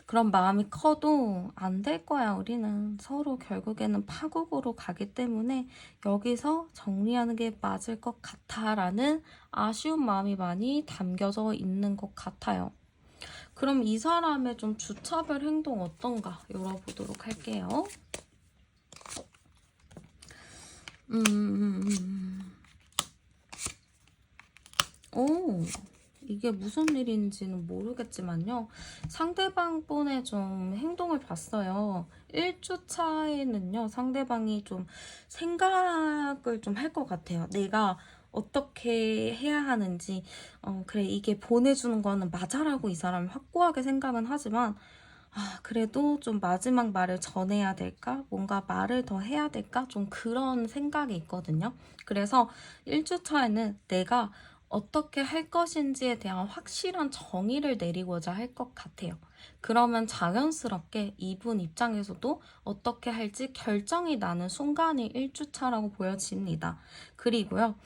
그런 마음이 커도 안 될 거야. 우리는 서로 결국에는 파국으로 가기 때문에 여기서 정리하는 게 맞을 것 같아라는 아쉬운 마음이 많이 담겨져 있는 것 같아요. 그럼 이 사람의 좀 주차별 행동 어떤가 열어보도록 할게요. 오, 이게 무슨 일인지는 모르겠지만요. 상대방 분의 좀 행동을 봤어요. 1주 차에는요, 상대방이 좀 생각을 좀 할 것 같아요. 내가 어떻게 해야 하는지, 그래, 이게 보내주는 거는 맞아라고 이 사람이 확고하게 생각은 하지만, 그래도 좀 마지막 말을 전해야 될까? 뭔가 말을 더 해야 될까? 좀 그런 생각이 있거든요. 그래서 1주 차에는 내가 어떻게 할 것인지에 대한 확실한 정의를 내리고자 할 것 같아요. 그러면 자연스럽게 이분 입장에서도 어떻게 할지 결정이 나는 순간이 1주차라고 보여집니다. 그리고요,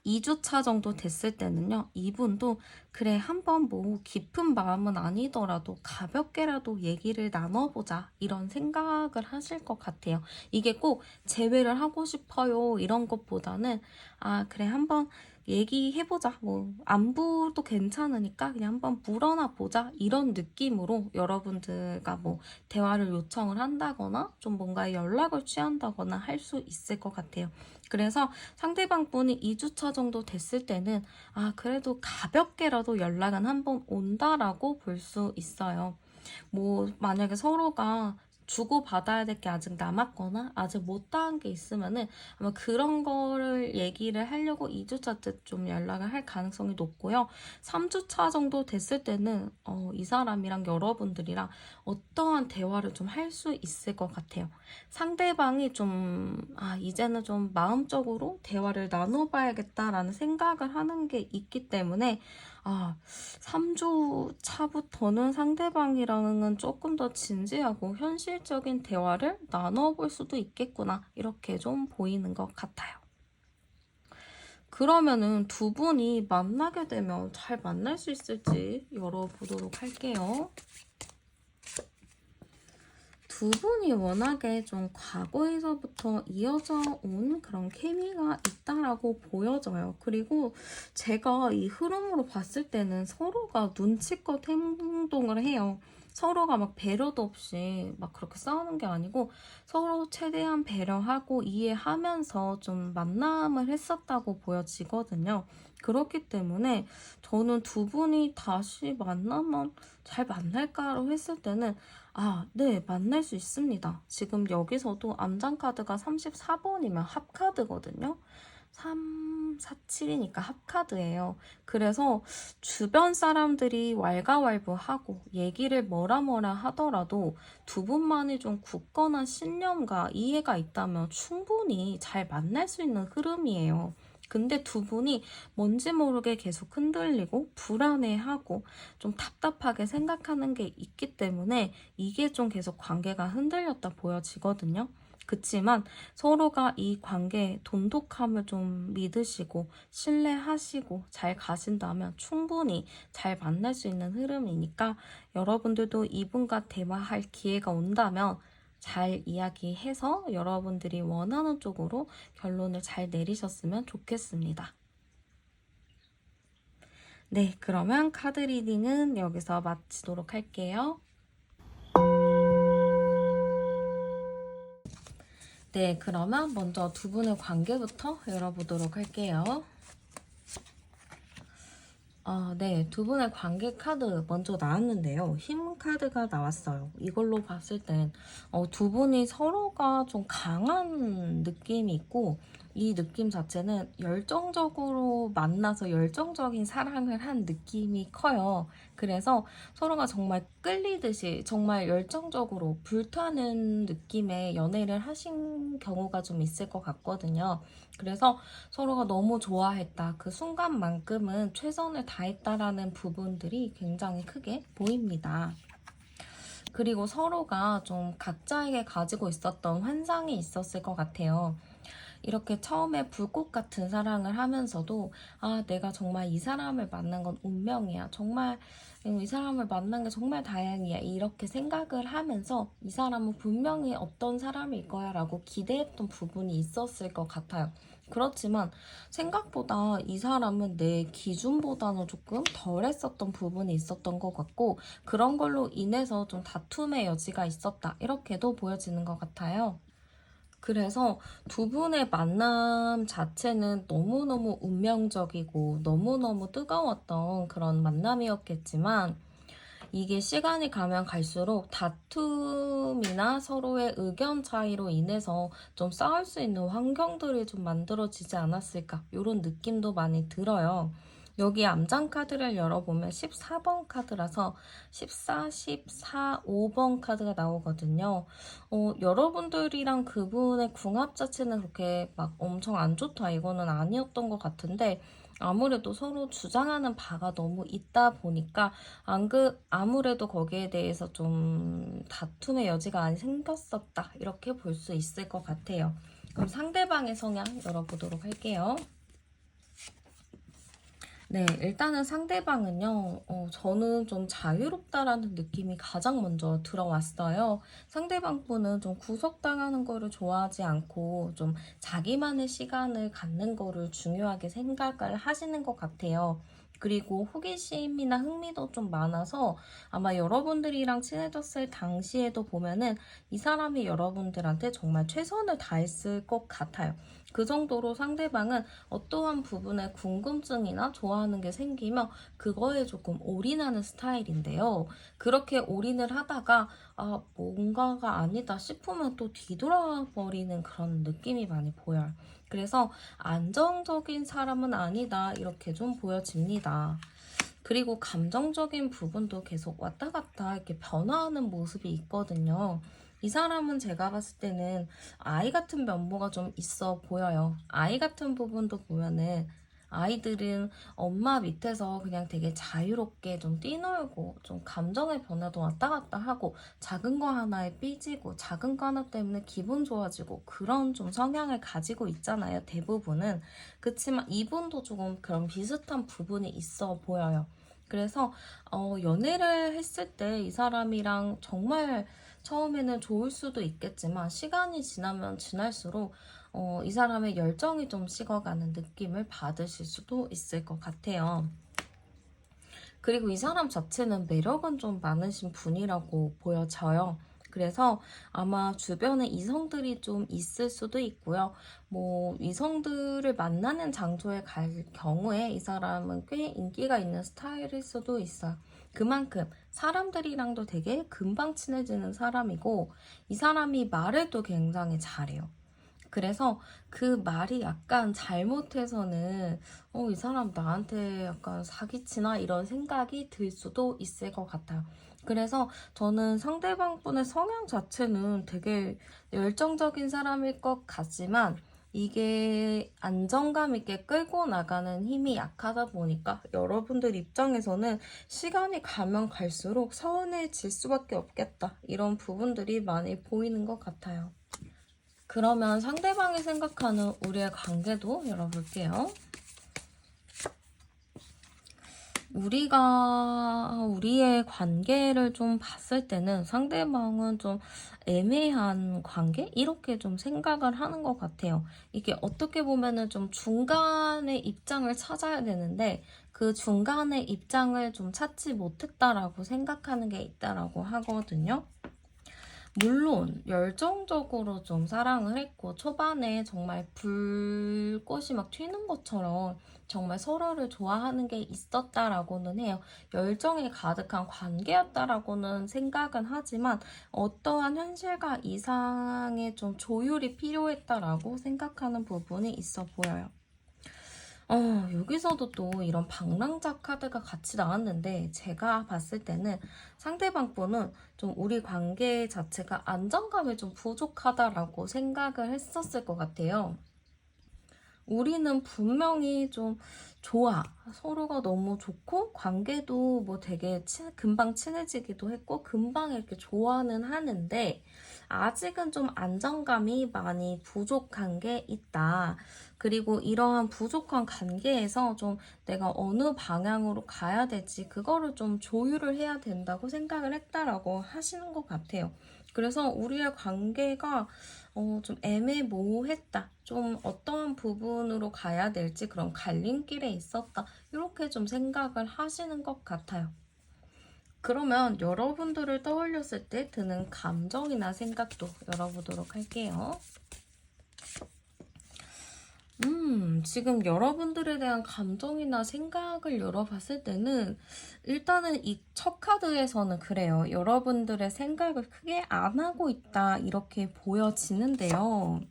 2주차 정도 됐을 때는요, 이분도 그래, 한번 뭐 깊은 마음은 아니더라도 가볍게라도 얘기를 나눠보자 이런 생각을 하실 것 같아요. 이게 꼭 재회를 하고 싶어요 이런 것보다는 그래, 한번 얘기해보자. 뭐 안부도 괜찮으니까 그냥 한번 물어나 보자. 이런 느낌으로 여러분들과 뭐 대화를 요청을 한다거나 좀 뭔가 연락을 취한다거나 할 수 있을 것 같아요. 그래서 상대방 분이 2주차 정도 됐을 때는 그래도 가볍게라도 연락은 한번 온다라고 볼 수 있어요. 뭐 만약에 서로가 주고받아야 될 게 아직 남았거나 아직 못다한 게 있으면은 아마 그런 거를 얘기를 하려고 2주차 때 좀 연락을 할 가능성이 높고요. 3주차 정도 됐을 때는 이 사람이랑 여러분들이랑 어떠한 대화를 좀 할 수 있을 것 같아요. 상대방이 좀 이제는 좀 마음적으로 대화를 나눠봐야겠다라는 생각을 하는 게 있기 때문에 3주 차부터는 상대방이랑은 조금 더 진지하고 현실적인 대화를 나눠볼 수도 있겠구나. 이렇게 좀 보이는 것 같아요. 그러면은 두 분이 만나게 되면 잘 만날 수 있을지 열어보도록 할게요. 두 분이 워낙에 좀 과거에서부터 이어져 온 그런 케미가 있다라고 보여져요. 그리고 제가 이 흐름으로 봤을 때는 서로가 눈치껏 행동을 해요. 서로가 막 배려도 없이 막 그렇게 싸우는 게 아니고 서로 최대한 배려하고 이해하면서 좀 만남을 했었다고 보여지거든요. 그렇기 때문에 저는 두 분이 다시 만나면 잘 만날까로 했을 때는 네, 만날 수 있습니다. 지금 여기서도 암장카드가 34번이면 합카드거든요. 3, 4, 7이니까 합카드예요. 그래서 주변 사람들이 왈가왈부하고 얘기를 뭐라 하더라도 두 분만이 좀 굳건한 신념과 이해가 있다면 충분히 잘 만날 수 있는 흐름이에요. 근데 두 분이 뭔지 모르게 계속 흔들리고 불안해하고 좀 답답하게 생각하는 게 있기 때문에 이게 좀 계속 관계가 흔들렸다 보여지거든요. 그치만 서로가 이 관계의 돈독함을 좀 믿으시고 신뢰하시고 잘 가신다면 충분히 잘 만날 수 있는 흐름이니까 여러분들도 이분과 대화할 기회가 온다면 잘 이야기해서 여러분들이 원하는 쪽으로 결론을 잘 내리셨으면 좋겠습니다. 네, 그러면 카드 리딩은 여기서 마치도록 할게요. 네, 그러면 먼저 두 분의 관계부터 열어보도록 할게요. 네, 두 분의 관계 카드 먼저 나왔는데요. 힘 카드가 나왔어요. 이걸로 봤을 땐 두 분이 서로가 좀 강한 느낌이 있고 이 느낌 자체는 열정적으로 만나서 열정적인 사랑을 한 느낌이 커요. 그래서 서로가 정말 끌리듯이 정말 열정적으로 불타는 느낌의 연애를 하신 경우가 좀 있을 것 같거든요. 그래서 서로가 너무 좋아했다. 그 순간만큼은 최선을 다했다라는 부분들이 굉장히 크게 보입니다. 그리고 서로가 좀 각자에게 가지고 있었던 환상이 있었을 것 같아요. 이렇게 처음에 불꽃 같은 사랑을 하면서도 내가 정말 이 사람을 만난 건 운명이야. 정말 이 사람을 만난 게 정말 다행이야. 이렇게 생각을 하면서 이 사람은 분명히 어떤 사람일 거야 라고 기대했던 부분이 있었을 것 같아요. 그렇지만 생각보다 이 사람은 내 기준보다는 조금 덜 했었던 부분이 있었던 것 같고 그런 걸로 인해서 좀 다툼의 여지가 있었다. 이렇게도 보여지는 것 같아요. 그래서 두 분의 만남 자체는 너무너무 운명적이고 너무너무 뜨거웠던 그런 만남이었겠지만 이게 시간이 가면 갈수록 다툼이나 서로의 의견 차이로 인해서 좀 싸울 수 있는 환경들이 좀 만들어지지 않았을까 이런 느낌도 많이 들어요. 여기 암장 카드를 열어보면 14번 카드라서 14, 14, 5번 카드가 나오거든요. 여러분들이랑 그분의 궁합 자체는 그렇게 막 엄청 안 좋다 이거는 아니었던 것 같은데 아무래도 서로 주장하는 바가 너무 있다 보니까 아무래도 거기에 대해서 좀 다툼의 여지가 많이 생겼었다 이렇게 볼 수 있을 것 같아요. 그럼 상대방의 성향 열어보도록 할게요. 네, 일단은 상대방은요, 저는 좀 자유롭다라는 느낌이 가장 먼저 들어왔어요. 상대방 분은 좀 구속당하는 거를 좋아하지 않고 좀 자기만의 시간을 갖는 거를 중요하게 생각을 하시는 것 같아요. 그리고 호기심이나 흥미도 좀 많아서 아마 여러분들이랑 친해졌을 당시에도 보면은 이 사람이 여러분들한테 정말 최선을 다했을 것 같아요. 그 정도로 상대방은 어떠한 부분에 궁금증이나 좋아하는 게 생기면 그거에 조금 올인하는 스타일인데요. 그렇게 올인을 하다가 뭔가가 아니다 싶으면 또 뒤돌아버리는 그런 느낌이 많이 보여요. 그래서 안정적인 사람은 아니다 이렇게 좀 보여집니다. 그리고 감정적인 부분도 계속 왔다 갔다 이렇게 변화하는 모습이 있거든요. 이 사람은 제가 봤을 때는 아이 같은 면모가 좀 있어 보여요. 아이 같은 부분도 보면은 아이들은 엄마 밑에서 그냥 되게 자유롭게 좀 뛰놀고 좀 감정의 변화도 왔다 갔다 하고 작은 거 하나에 삐지고 작은 거 하나 때문에 기분 좋아지고 그런 좀 성향을 가지고 있잖아요. 대부분은. 그치만 이분도 조금 그런 비슷한 부분이 있어 보여요. 그래서 연애를 했을 때 이 사람이랑 정말 처음에는 좋을 수도 있겠지만 시간이 지나면 지날수록 이 사람의 열정이 좀 식어가는 느낌을 받으실 수도 있을 것 같아요. 그리고 이 사람 자체는 매력은 좀 많으신 분이라고 보여져요. 그래서 아마 주변에 이성들이 좀 있을 수도 있고요. 뭐 이성들을 만나는 장소에 갈 경우에 이 사람은 꽤 인기가 있는 스타일일 수도 있어요. 그만큼 사람들이랑도 되게 금방 친해지는 사람이고 이 사람이 말을 또 굉장히 잘해요. 그래서 그 말이 약간 잘못해서는 이 사람 나한테 약간 사기치나 이런 생각이 들 수도 있을 것 같아요. 그래서 저는 상대방 분의 성향 자체는 되게 열정적인 사람일 것 같지만 이게 안정감 있게 끌고 나가는 힘이 약하다 보니까 여러분들 입장에서는 시간이 가면 갈수록 서운해질 수밖에 없겠다. 이런 부분들이 많이 보이는 것 같아요. 그러면 상대방이 생각하는 우리의 관계도 열어볼게요. 우리의 관계를 좀 봤을 때는 상대방은 좀 애매한 관계? 이렇게 좀 생각을 하는 것 같아요. 이게 어떻게 보면은 좀 중간의 입장을 찾아야 되는데 그 중간의 입장을 좀 찾지 못했다라고 생각하는 게 있다라고 하거든요. 물론 열정적으로 좀 사랑을 했고 초반에 정말 불꽃이 막 튀는 것처럼 정말 서로를 좋아하는 게 있었다라고는 해요. 열정이 가득한 관계였다라고는 생각은 하지만 어떠한 현실과 이상의 좀 조율이 필요했다라고 생각하는 부분이 있어 보여요. 여기서도 또 이런 방랑자 카드가 같이 나왔는데 제가 봤을 때는 상대방 분은 좀 우리 관계 자체가 안정감이 좀 부족하다라고 생각을 했었을 것 같아요. 우리는 분명히 좀 좋아. 서로가 너무 좋고, 관계도 뭐 되게 금방 친해지기도 했고, 금방 이렇게 좋아는 하는데, 아직은 좀 안정감이 많이 부족한 게 있다. 그리고 이러한 부족한 관계에서 좀 내가 어느 방향으로 가야 될지, 그거를 좀 조율을 해야 된다고 생각을 했다라고 하시는 것 같아요. 그래서 우리의 관계가 좀 애매모호했다. 좀 어떤 부분으로 가야 될지 그런 갈림길에 있었다. 이렇게 좀 생각을 하시는 것 같아요. 그러면 여러분들을 떠올렸을 때 드는 감정이나 생각도 열어보도록 할게요. 지금 여러분들에 대한 감정이나 생각을 열어봤을 때는 일단은 이 첫 카드에서는 그래요. 여러분들의 생각을 크게 안 하고 있다 이렇게 보여지는데요.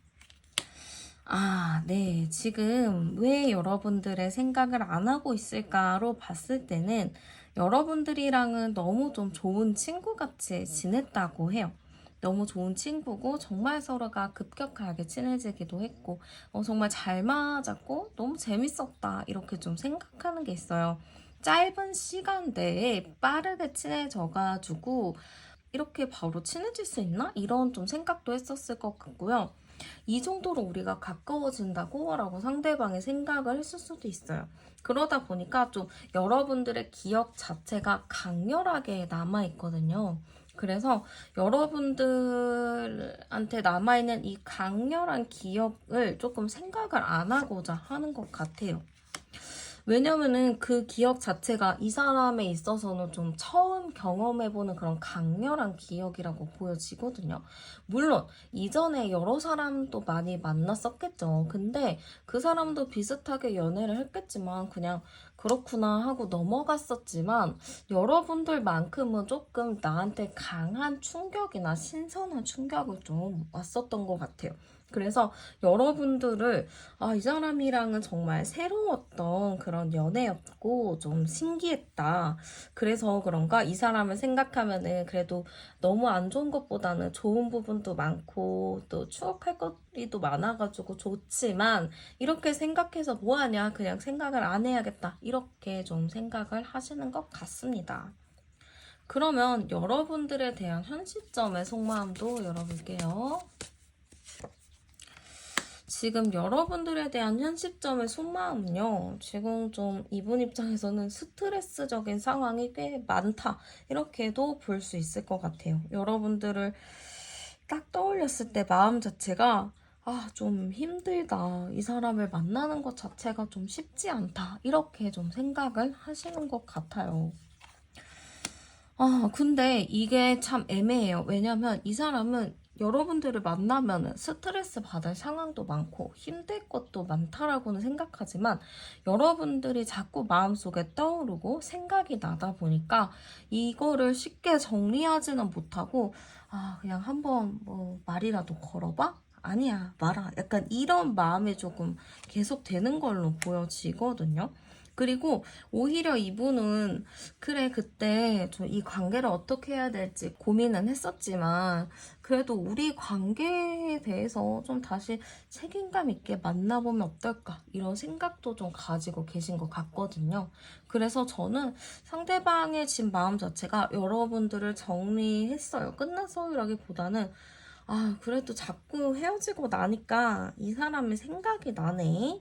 네. 지금 왜 여러분들의 생각을 안 하고 있을까로 봤을 때는 여러분들이랑은 너무 좀 좋은 친구같이 지냈다고 해요. 너무 좋은 친구고 정말 서로가 급격하게 친해지기도 했고 정말 잘 맞았고 너무 재밌었다 이렇게 좀 생각하는 게 있어요. 짧은 시간 내에 빠르게 친해져가지고 이렇게 바로 친해질 수 있나? 이런 좀 생각도 했었을 것 같고요. 이 정도로 우리가 가까워진다고? 라고 상대방이 생각을 했을 수도 있어요. 그러다 보니까 좀 여러분들의 기억 자체가 강렬하게 남아있거든요. 그래서 여러분들한테 남아있는 이 강렬한 기억을 조금 생각을 안 하고자 하는 것 같아요. 왜냐면은 그 기억 자체가 이 사람에 있어서는 좀 처음 경험해보는 그런 강렬한 기억이라고 보여지거든요. 물론 이전에 여러 사람도 많이 만났었겠죠. 근데 그 사람도 비슷하게 연애를 했겠지만 그냥 그렇구나 하고 넘어갔었지만 여러분들만큼은 조금 나한테 강한 충격이나 신선한 충격을 좀 왔었던 것 같아요. 그래서 여러분들을 이 사람이랑은 정말 새로웠던 그런 연애였고 좀 신기했다. 그래서 그런가 이 사람을 생각하면은 그래도 너무 안 좋은 것보다는 좋은 부분도 많고 또 추억할 거리도 많아가지고 좋지만 이렇게 생각해서 뭐하냐 그냥 생각을 안 해야겠다 이렇게 좀 생각을 하시는 것 같습니다. 그러면 여러분들에 대한 현 시점의 속마음도 열어볼게요. 지금 여러분들에 대한 현 시점의 속마음은요, 지금 좀 이분 입장에서는 스트레스적인 상황이 꽤 많다. 이렇게도 볼 수 있을 것 같아요. 여러분들을 딱 떠올렸을 때 마음 자체가 좀 힘들다. 이 사람을 만나는 것 자체가 좀 쉽지 않다. 이렇게 좀 생각을 하시는 것 같아요. 근데 이게 참 애매해요. 왜냐면 이 사람은 여러분들을 만나면 스트레스 받을 상황도 많고 힘들 것도 많다라고는 생각하지만 여러분들이 자꾸 마음속에 떠오르고 생각이 나다 보니까 이거를 쉽게 정리하지는 못하고 그냥 한번 뭐 말이라도 걸어봐? 아니야, 말아. 약간 이런 마음이 조금 계속 되는 걸로 보여지거든요. 그리고 오히려 이분은 그래 그때 좀 이 관계를 어떻게 해야 될지 고민은 했었지만 그래도 우리 관계에 대해서 좀 다시 책임감 있게 만나보면 어떨까 이런 생각도 좀 가지고 계신 것 같거든요. 그래서 저는 상대방의 지금 마음 자체가 여러분들을 정리했어요. 끝났어요라기보다는 그래도 자꾸 헤어지고 나니까 이 사람의 생각이 나네.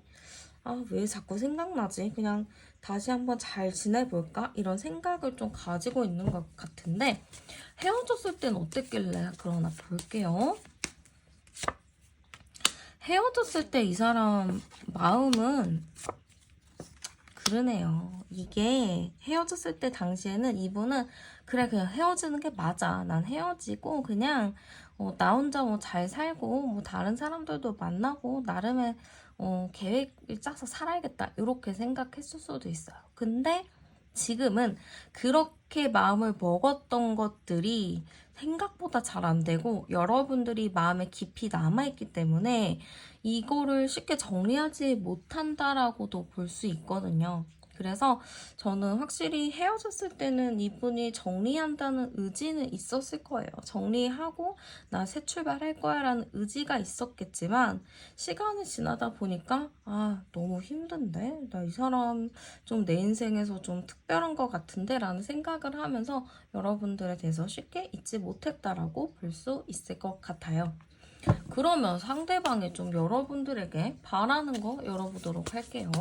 왜 자꾸 생각나지? 그냥 다시 한번 잘 지내볼까? 이런 생각을 좀 가지고 있는 것 같은데, 헤어졌을 땐 어땠길래? 그러나 볼게요. 헤어졌을 때 이 사람 마음은 그러네요. 이게 헤어졌을 때 당시에는 이분은 그래 그냥 헤어지는 게 맞아. 난 헤어지고 그냥 나 혼자 뭐 잘 살고 뭐 다른 사람들도 만나고 나름의 계획을 짜서 살아야겠다. 이렇게 생각했을 수도 있어요. 근데 지금은 그렇게 마음을 먹었던 것들이 생각보다 잘 안 되고 여러분들이 마음에 깊이 남아있기 때문에 이거를 쉽게 정리하지 못한다라고도 볼 수 있거든요. 그래서 저는 확실히 헤어졌을 때는 이분이 정리한다는 의지는 있었을 거예요. 정리하고 나 새 출발할 거야 라는 의지가 있었겠지만 시간이 지나다 보니까 너무 힘든데? 나 이 사람 좀 내 인생에서 좀 특별한 것 같은데? 라는 생각을 하면서 여러분들에 대해서 쉽게 잊지 못했다라고 볼 수 있을 것 같아요. 그러면 상대방이 좀 여러분들에게 바라는 거 열어보도록 할게요.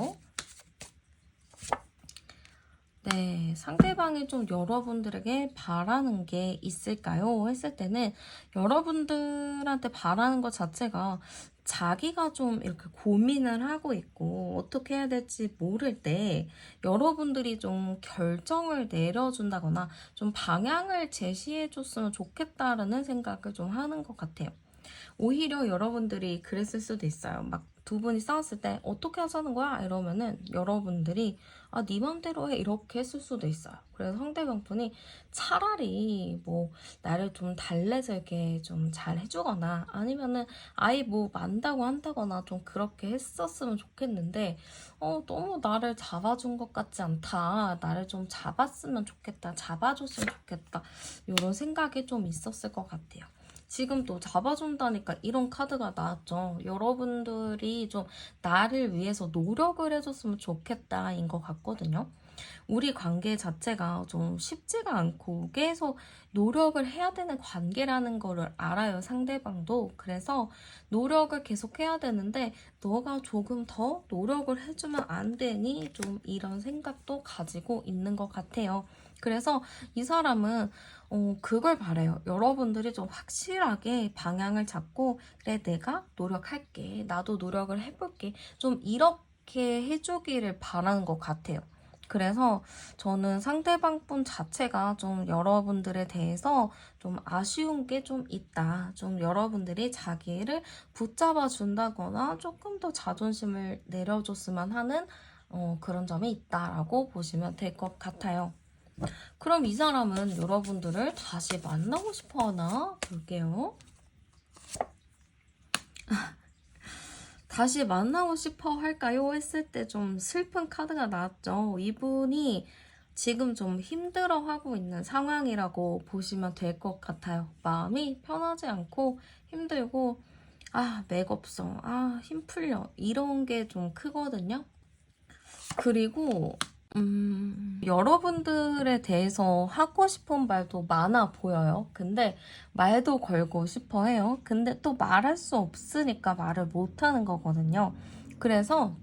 네, 상대방이 좀 여러분들에게 바라는 게 있을까요? 했을 때는 여러분들한테 바라는 것 자체가 자기가 좀 이렇게 고민을 하고 있고 어떻게 해야 될지 모를 때 여러분들이 좀 결정을 내려준다거나 좀 방향을 제시해 줬으면 좋겠다라는 생각을 좀 하는 것 같아요. 오히려 여러분들이 그랬을 수도 있어요. 막 두 분이 싸웠을 때 어떻게 하자는 거야? 이러면은 여러분들이 네 맘대로 해 이렇게 했을 수도 있어요. 그래서 상대방 분이 차라리 뭐 나를 좀 달래들게 좀 잘 해주거나 아니면은 아예 뭐 만다고 한다거나 좀 그렇게 했었으면 좋겠는데 너무 나를 잡아준 것 같지 않다. 나를 좀 잡았으면 좋겠다. 잡아줬으면 좋겠다. 이런 생각이 좀 있었을 것 같아요. 지금 또 잡아준다니까 이런 카드가 나왔죠. 여러분들이 좀 나를 위해서 노력을 해줬으면 좋겠다인 것 같거든요. 우리 관계 자체가 좀 쉽지가 않고 계속 노력을 해야 되는 관계라는 거를 알아요, 상대방도. 그래서 노력을 계속 해야 되는데 너가 조금 더 노력을 해주면 안 되니? 좀 이런 생각도 가지고 있는 것 같아요. 그래서 이 사람은 그걸 바래요. 여러분들이 좀 확실하게 방향을 잡고 그래 내가 노력할게. 나도 노력을 해볼게. 좀 이렇게 그렇게 해주기를 바라는 것 같아요. 그래서 저는 상대방 분 자체가 좀 여러분들에 대해서 좀 아쉬운 게 좀 있다. 좀 여러분들이 자기를 붙잡아 준다거나 조금 더 자존심을 내려줬으면 하는 그런 점이 있다라고 보시면 될 것 같아요. 그럼 이 사람은 여러분들을 다시 만나고 싶어 하나? 볼게요. 다시 만나고 싶어 할까요? 했을 때 좀 슬픈 카드가 나왔죠. 이분이 지금 좀 힘들어하고 있는 상황이라고 보시면 될 것 같아요. 마음이 편하지 않고 힘들고 맥없어, 힘 풀려 이런 게 좀 크거든요. 그리고 여러분들에 대해서 하고 싶은 말도 많아 보여요. 근데 말도 걸고 싶어 해요. 근데 또 말할 수 없으니까 말을 못 하는 거거든요. 그래서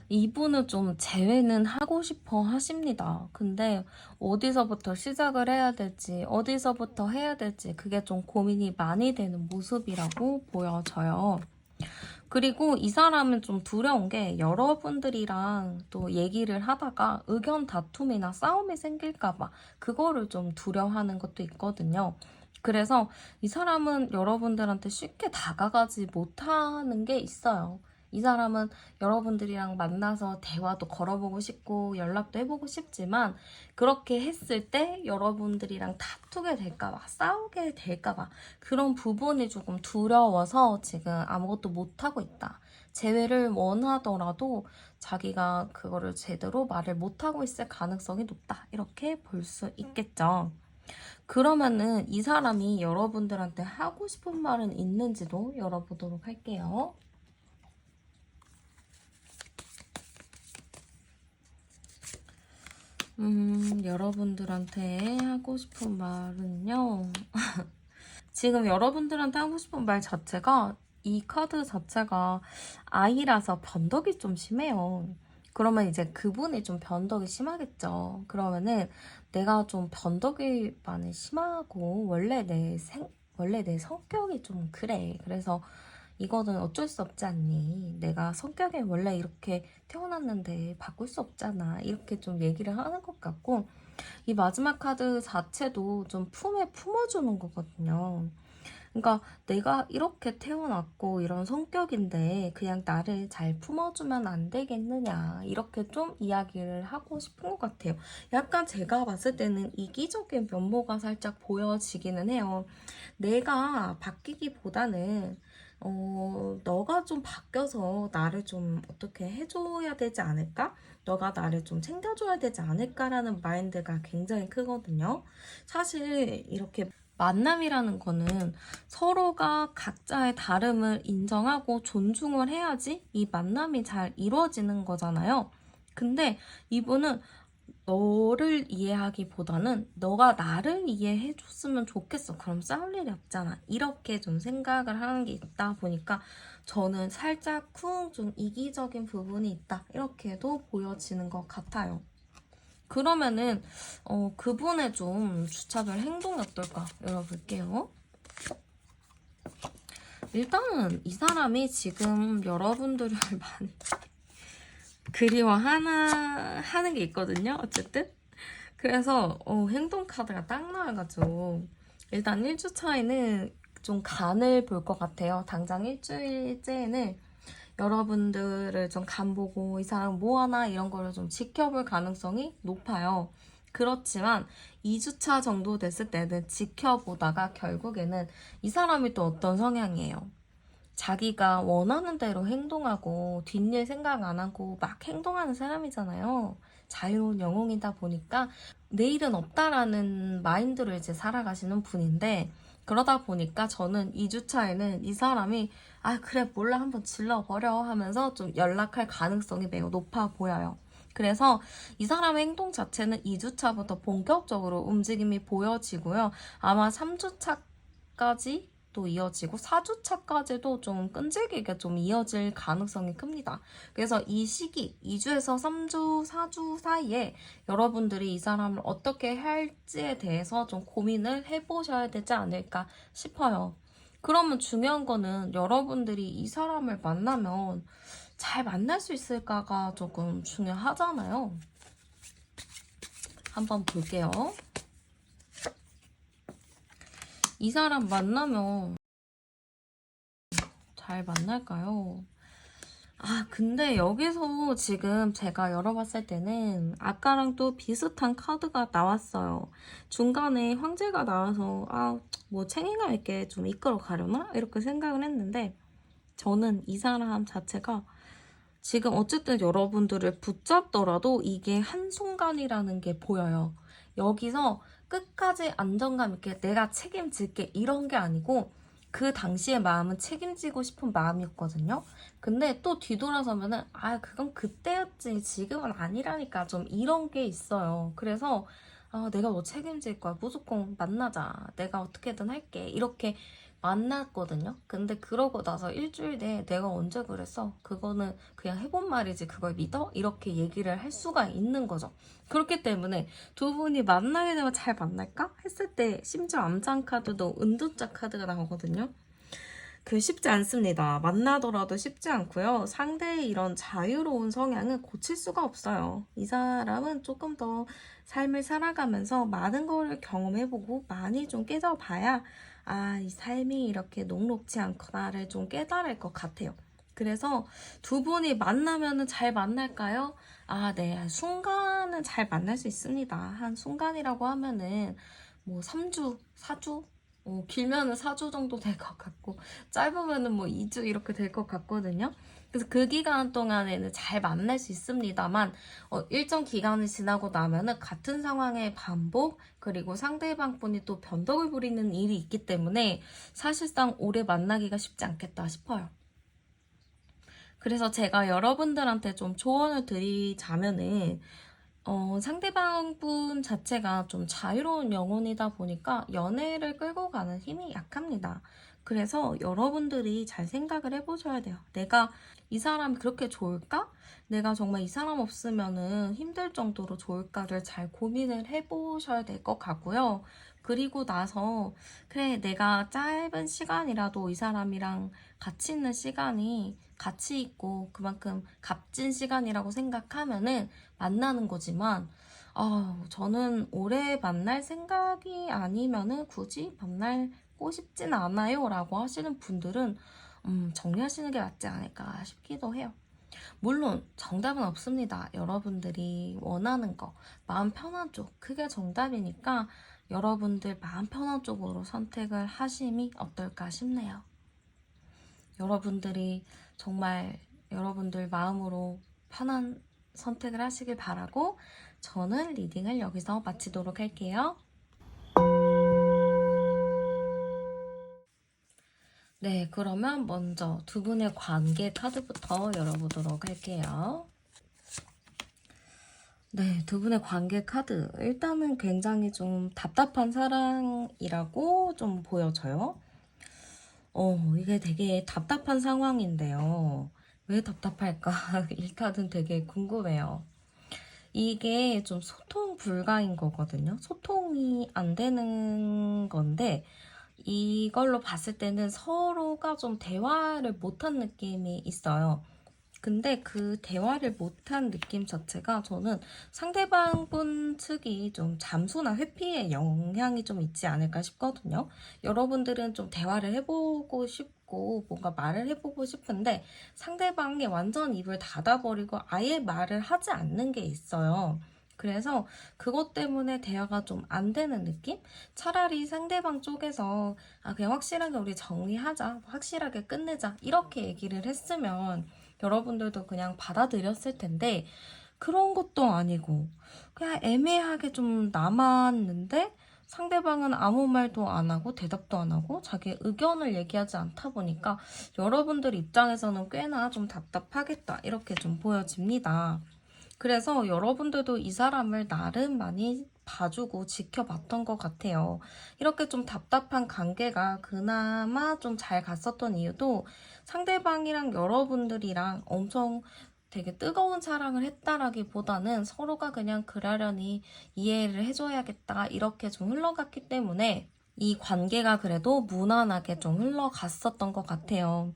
이분은 좀 재회는 하고 싶어 하십니다. 근데 어디서부터 시작을 해야 될지, 어디서부터 해야 될지 그게 좀 고민이 많이 되는 모습이라고 보여져요. 그리고 이 사람은 좀 두려운 게 여러분들이랑 또 얘기를 하다가 의견 다툼이나 싸움이 생길까봐 그거를 좀 두려워하는 것도 있거든요. 그래서 이 사람은 여러분들한테 쉽게 다가가지 못하는 게 있어요. 이 사람은 여러분들이랑 만나서 대화도 걸어보고 싶고 연락도 해보고 싶지만 그렇게 했을 때 여러분들이랑 다투게 될까봐, 싸우게 될까봐 그런 부분이 조금 두려워서 지금 아무것도 못하고 있다. 재회를 원하더라도 자기가 그거를 제대로 말을 못하고 있을 가능성이 높다. 이렇게 볼 수 있겠죠. 그러면은 이 사람이 여러분들한테 하고 싶은 말은 있는지도 열어보도록 할게요. 여러분들한테 하고 싶은 말은요. 지금 여러분들한테 하고 싶은 말 자체가 이 카드 자체가 아이라서 변덕이 좀 심해요. 그러면 이제 그분이 좀 변덕이 심하겠죠. 그러면은 내가 좀 변덕이 많이 심하고 원래 내 성격이 좀 그래. 그래서 이거는 어쩔 수 없지 않니? 내가 성격이 원래 이렇게 태어났는데 바꿀 수 없잖아. 이렇게 좀 얘기를 하는 것 같고 이 마지막 카드 자체도 좀 품에 품어주는 거거든요. 그러니까 내가 이렇게 태어났고 이런 성격인데 그냥 나를 잘 품어주면 안 되겠느냐 이렇게 좀 이야기를 하고 싶은 것 같아요. 약간 제가 봤을 때는 이기적인 면모가 살짝 보여지기는 해요. 내가 바뀌기보다는 너가 좀 바뀌어서 나를 좀 어떻게 해줘야 되지 않을까? 너가 나를 좀 챙겨줘야 되지 않을까라는 마인드가 굉장히 크거든요. 사실 이렇게 만남이라는 거는 서로가 각자의 다름을 인정하고 존중을 해야지 이 만남이 잘 이루어지는 거잖아요. 근데 이분은 너를 이해하기보다는 너가 나를 이해해줬으면 좋겠어. 그럼 싸울 일이 없잖아. 이렇게 좀 생각을 하는 게 있다 보니까 저는 살짝 좀 이기적인 부분이 있다. 이렇게도 보여지는 것 같아요. 그러면은 그분의 좀 주차별 행동이 어떨까 열어볼게요. 일단은 이 사람이 지금 여러분들을 많이 그리워하는 게 있거든요. 어쨌든 그래서 행동 카드가 딱 나와가지고 일단 1주차에는 좀 간을 볼 것 같아요. 당장 일주일째에는 여러분들을 좀 간보고 이 사람 뭐 하나 이런 거를 좀 지켜볼 가능성이 높아요. 그렇지만 2주차 정도 됐을 때는 지켜보다가 결국에는 이 사람이 또 어떤 성향이에요. 자기가 원하는 대로 행동하고 뒷일 생각 안 하고 막 행동하는 사람이잖아요. 자유로운 영웅이다 보니까 내일은 없다라는 마인드로 이제 살아가시는 분인데 그러다 보니까 저는 2주차에는 이 사람이 그래 몰라 한번 질러버려 하면서 좀 연락할 가능성이 매우 높아 보여요. 그래서 이 사람의 행동 자체는 2주차부터 본격적으로 움직임이 보여지고요. 아마 3주차까지 또 이어지고 4주차까지도 좀 끈질기게 좀 이어질 가능성이 큽니다. 그래서 이 시기 2주에서 3주, 4주 사이에 여러분들이 이 사람을 어떻게 할지에 대해서 좀 고민을 해보셔야 되지 않을까 싶어요. 그러면 중요한 거는 여러분들이 이 사람을 만나면 잘 만날 수 있을까가 조금 중요하잖아요. 한번 볼게요. 이 사람 만나면 잘 만날까요? 아, 근데 여기서 지금 제가 열어봤을 때는 아까랑 또 비슷한 카드가 나왔어요. 중간에 황제가 나와서 뭐 책임감 있게 좀 이끌어 가려나? 이렇게 생각을 했는데 저는 이 사람 자체가 지금 어쨌든 여러분들을 붙잡더라도 이게 한순간이라는 게 보여요. 여기서 끝까지 안정감 있게 내가 책임질게 이런 게 아니고 그 당시의 마음은 책임지고 싶은 마음이었거든요. 근데 또 뒤돌아서면은 그건 그때였지 지금은 아니라니까 좀 이런 게 있어요. 그래서 내가 뭐 책임질 거야. 무조건 만나자. 내가 어떻게든 할게. 이렇게 만났거든요. 근데 그러고 나서 일주일 내에 내가 언제 그랬어? 그거는 그냥 해본 말이지 그걸 믿어? 이렇게 얘기를 할 수가 있는 거죠. 그렇기 때문에 두 분이 만나게 되면 잘 만날까? 했을 때 심지어 암장 카드도 은둔자 카드가 나오거든요. 쉽지 않습니다. 만나더라도 쉽지 않고요. 상대의 이런 자유로운 성향은 고칠 수가 없어요. 이 사람은 조금 더 삶을 살아가면서 많은 걸 경험해보고 많이 좀 깨져봐야 이 삶이 이렇게 녹록지 않구나를 좀 깨달을 것 같아요. 그래서 두 분이 만나면은 잘 만날까요? 네. 순간은 잘 만날 수 있습니다. 한 순간이라고 하면은 뭐 3주, 4주? 길면은 4주 정도 될 것 같고 짧으면은 뭐 2주 이렇게 될 것 같거든요. 그래서 그 기간 동안에는 잘 만날 수 있습니다만 일정 기간이 지나고 나면은 같은 상황의 반복 그리고 상대방 분이 또 변덕을 부리는 일이 있기 때문에 사실상 오래 만나기가 쉽지 않겠다 싶어요. 그래서 제가 여러분들한테 좀 조언을 드리자면은 상대방 분 자체가 좀 자유로운 영혼이다 보니까 연애를 끌고 가는 힘이 약합니다. 그래서 여러분들이 잘 생각을 해보셔야 돼요. 내가 이 사람이 그렇게 좋을까? 내가 정말 이 사람 없으면은 힘들 정도로 좋을까를 잘 고민을 해보셔야 될 것 같고요. 그리고 나서 그래 내가 짧은 시간이라도 이 사람이랑 같이 있는 시간이 가치 있고 그만큼 값진 시간이라고 생각하면은 만나는 거지만 저는 오래 만날 생각이 아니면은 굳이 만나고 싶진 않아요 라고 하시는 분들은 정리하시는 게 맞지 않을까 싶기도 해요. 물론 정답은 없습니다. 여러분들이 원하는 거 마음 편한 쪽 그게 정답이니까 여러분들 마음 편한 쪽으로 선택을 하심이 어떨까 싶네요. 여러분들이 정말 여러분들 마음으로 편한 선택을 하시길 바라고 저는 리딩을 여기서 마치도록 할게요. 네, 그러면 먼저 두 분의 관계 카드부터 열어보도록 할게요. 네, 두 분의 관계 카드. 일단은 굉장히 좀 답답한 사랑이라고 좀 보여져요. 이게 되게 답답한 상황인데요. 왜 답답할까? 일단은 되게 궁금해요. 이게 좀 소통 불가인 거거든요. 소통이 안 되는 건데, 이걸로 봤을 때는 서로가 좀 대화를 못한 느낌이 있어요. 근데 그 대화를 못한 느낌 자체가 저는 상대방 분 측이 좀 잠수나 회피에 영향이 좀 있지 않을까 싶거든요. 여러분들은 좀 대화를 해보고 싶고 뭔가 말을 해보고 싶은데 상대방이 완전 입을 닫아버리고 아예 말을 하지 않는 게 있어요. 그래서 그것 때문에 대화가 좀 안 되는 느낌? 차라리 상대방 쪽에서 그냥 확실하게 우리 정리하자, 확실하게 끝내자 이렇게 얘기를 했으면 여러분들도 그냥 받아들였을 텐데 그런 것도 아니고 그냥 애매하게 좀 남았는데 상대방은 아무 말도 안 하고 대답도 안 하고 자기 의견을 얘기하지 않다 보니까 여러분들 입장에서는 꽤나 좀 답답하겠다 이렇게 좀 보여집니다. 그래서 여러분들도 이 사람을 나름 많이 봐주고 지켜봤던 것 같아요. 이렇게 좀 답답한 관계가 그나마 좀 잘 갔었던 이유도 상대방이랑 여러분들이랑 엄청 되게 뜨거운 사랑을 했다라기보다는 서로가 그냥 그러려니 이해를 해줘야겠다 이렇게 좀 흘러갔기 때문에 이 관계가 그래도 무난하게 좀 흘러갔었던 것 같아요.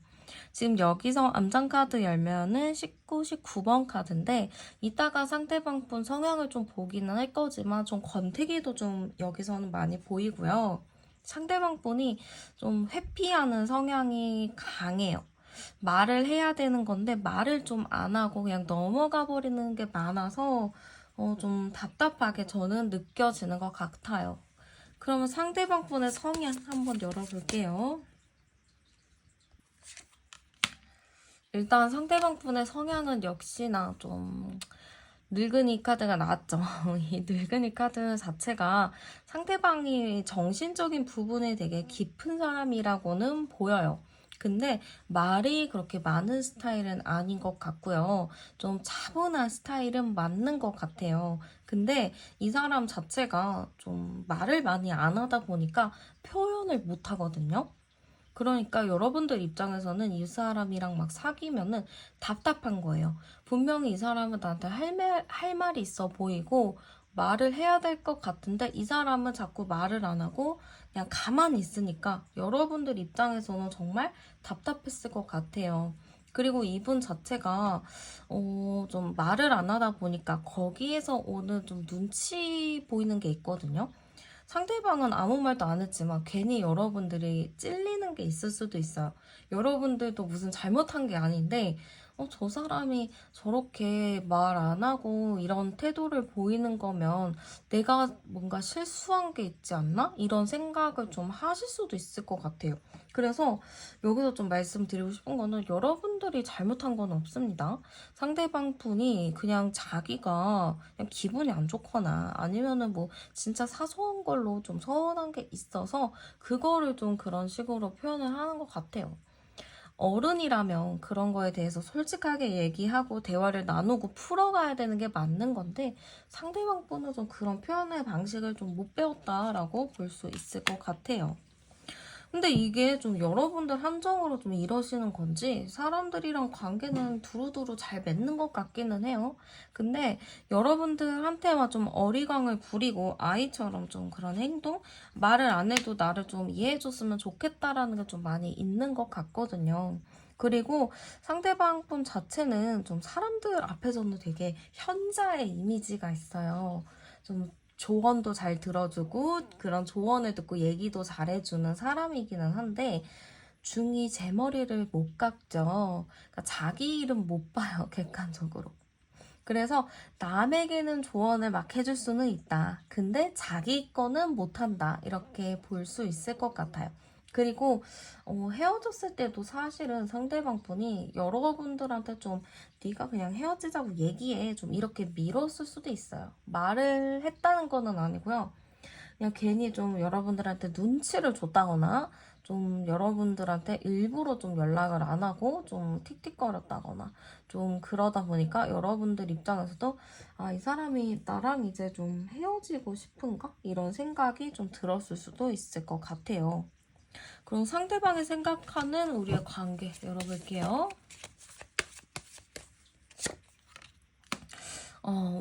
지금 여기서 암장 카드 열면은 19, 19번 카드인데 이따가 상대방 분 성향을 좀 보기는 할 거지만 좀 권태기도 좀 여기서는 많이 보이고요. 상대방 분이 좀 회피하는 성향이 강해요. 말을 해야 되는 건데 말을 좀 안 하고 그냥 넘어가 버리는 게 많아서 좀 답답하게 저는 느껴지는 것 같아요. 그러면 상대방 분의 성향 한번 열어볼게요. 일단 상대방 분의 성향은 역시나 좀 늙은이 카드가 나왔죠. 이 늙은이 카드 자체가 상대방이 정신적인 부분에 되게 깊은 사람이라고는 보여요. 근데 말이 그렇게 많은 스타일은 아닌 것 같고요. 좀 차분한 스타일은 맞는 것 같아요. 근데 이 사람 자체가 좀 말을 많이 안 하다 보니까 표현을 못 하거든요. 그러니까 여러분들 입장에서는 이 사람이랑 막 사귀면은 답답한 거예요. 분명히 이 사람은 나한테 할 말이 있어 보이고 말을 해야 될 것 같은데 이 사람은 자꾸 말을 안 하고 그냥 가만히 있으니까 여러분들 입장에서는 정말 답답했을 것 같아요. 그리고 이분 자체가 좀 말을 안 하다 보니까 거기에서 오는 좀 눈치 보이는 게 있거든요. 상대방은 아무 말도 안 했지만 괜히 여러분들이 찔리는 게 있을 수도 있어요. 여러분들도 무슨 잘못한 게 아닌데, 저 사람이 저렇게 말 안 하고 이런 태도를 보이는 거면 내가 뭔가 실수한 게 있지 않나? 이런 생각을 좀 하실 수도 있을 것 같아요. 그래서 여기서 좀 말씀드리고 싶은 거는 여러분들이 잘못한 건 없습니다. 상대방 분이 그냥 자기가 그냥 기분이 안 좋거나 아니면은 뭐 진짜 사소한 걸로 좀 서운한 게 있어서 그거를 좀 그런 식으로 표현을 하는 것 같아요. 어른이라면 그런 거에 대해서 솔직하게 얘기하고 대화를 나누고 풀어가야 되는 게 맞는 건데 상대방 분은 좀 그런 표현의 방식을 좀 못 배웠다라고 볼 수 있을 것 같아요. 근데 이게 좀 여러분들 한정으로 좀 이러시는 건지 사람들이랑 관계는 두루두루 잘 맺는 것 같기는 해요. 근데 여러분들한테만 좀 어리광을 부리고 아이처럼 좀 그런 행동? 말을 안 해도 나를 좀 이해해줬으면 좋겠다라는 게 좀 많이 있는 것 같거든요. 그리고 상대방 분 자체는 좀 사람들 앞에서는 되게 현자의 이미지가 있어요. 좀 조언도 잘 들어주고 그런 조언을 듣고 얘기도 잘해주는 사람이기는 한데 중이 제 머리를 못 깎죠. 그러니까 자기 일은 못 봐요, 객관적으로. 그래서 남에게는 조언을 막 해줄 수는 있다. 근데 자기 거는 못한다. 이렇게 볼 수 있을 것 같아요. 그리고 헤어졌을 때도 사실은 상대방 분이 여러분들한테 좀 네가 그냥 헤어지자고 얘기해 좀 이렇게 밀었을 수도 있어요. 말을 했다는 거는 아니고요. 그냥 괜히 좀 여러분들한테 눈치를 줬다거나 좀 여러분들한테 일부러 좀 연락을 안 하고 좀 틱틱거렸다거나 좀 그러다 보니까 여러분들 입장에서도 아, 이 사람이 나랑 이제 좀 헤어지고 싶은가? 이런 생각이 좀 들었을 수도 있을 것 같아요. 그럼 상대방이 생각하는 우리의 관계 열어볼게요.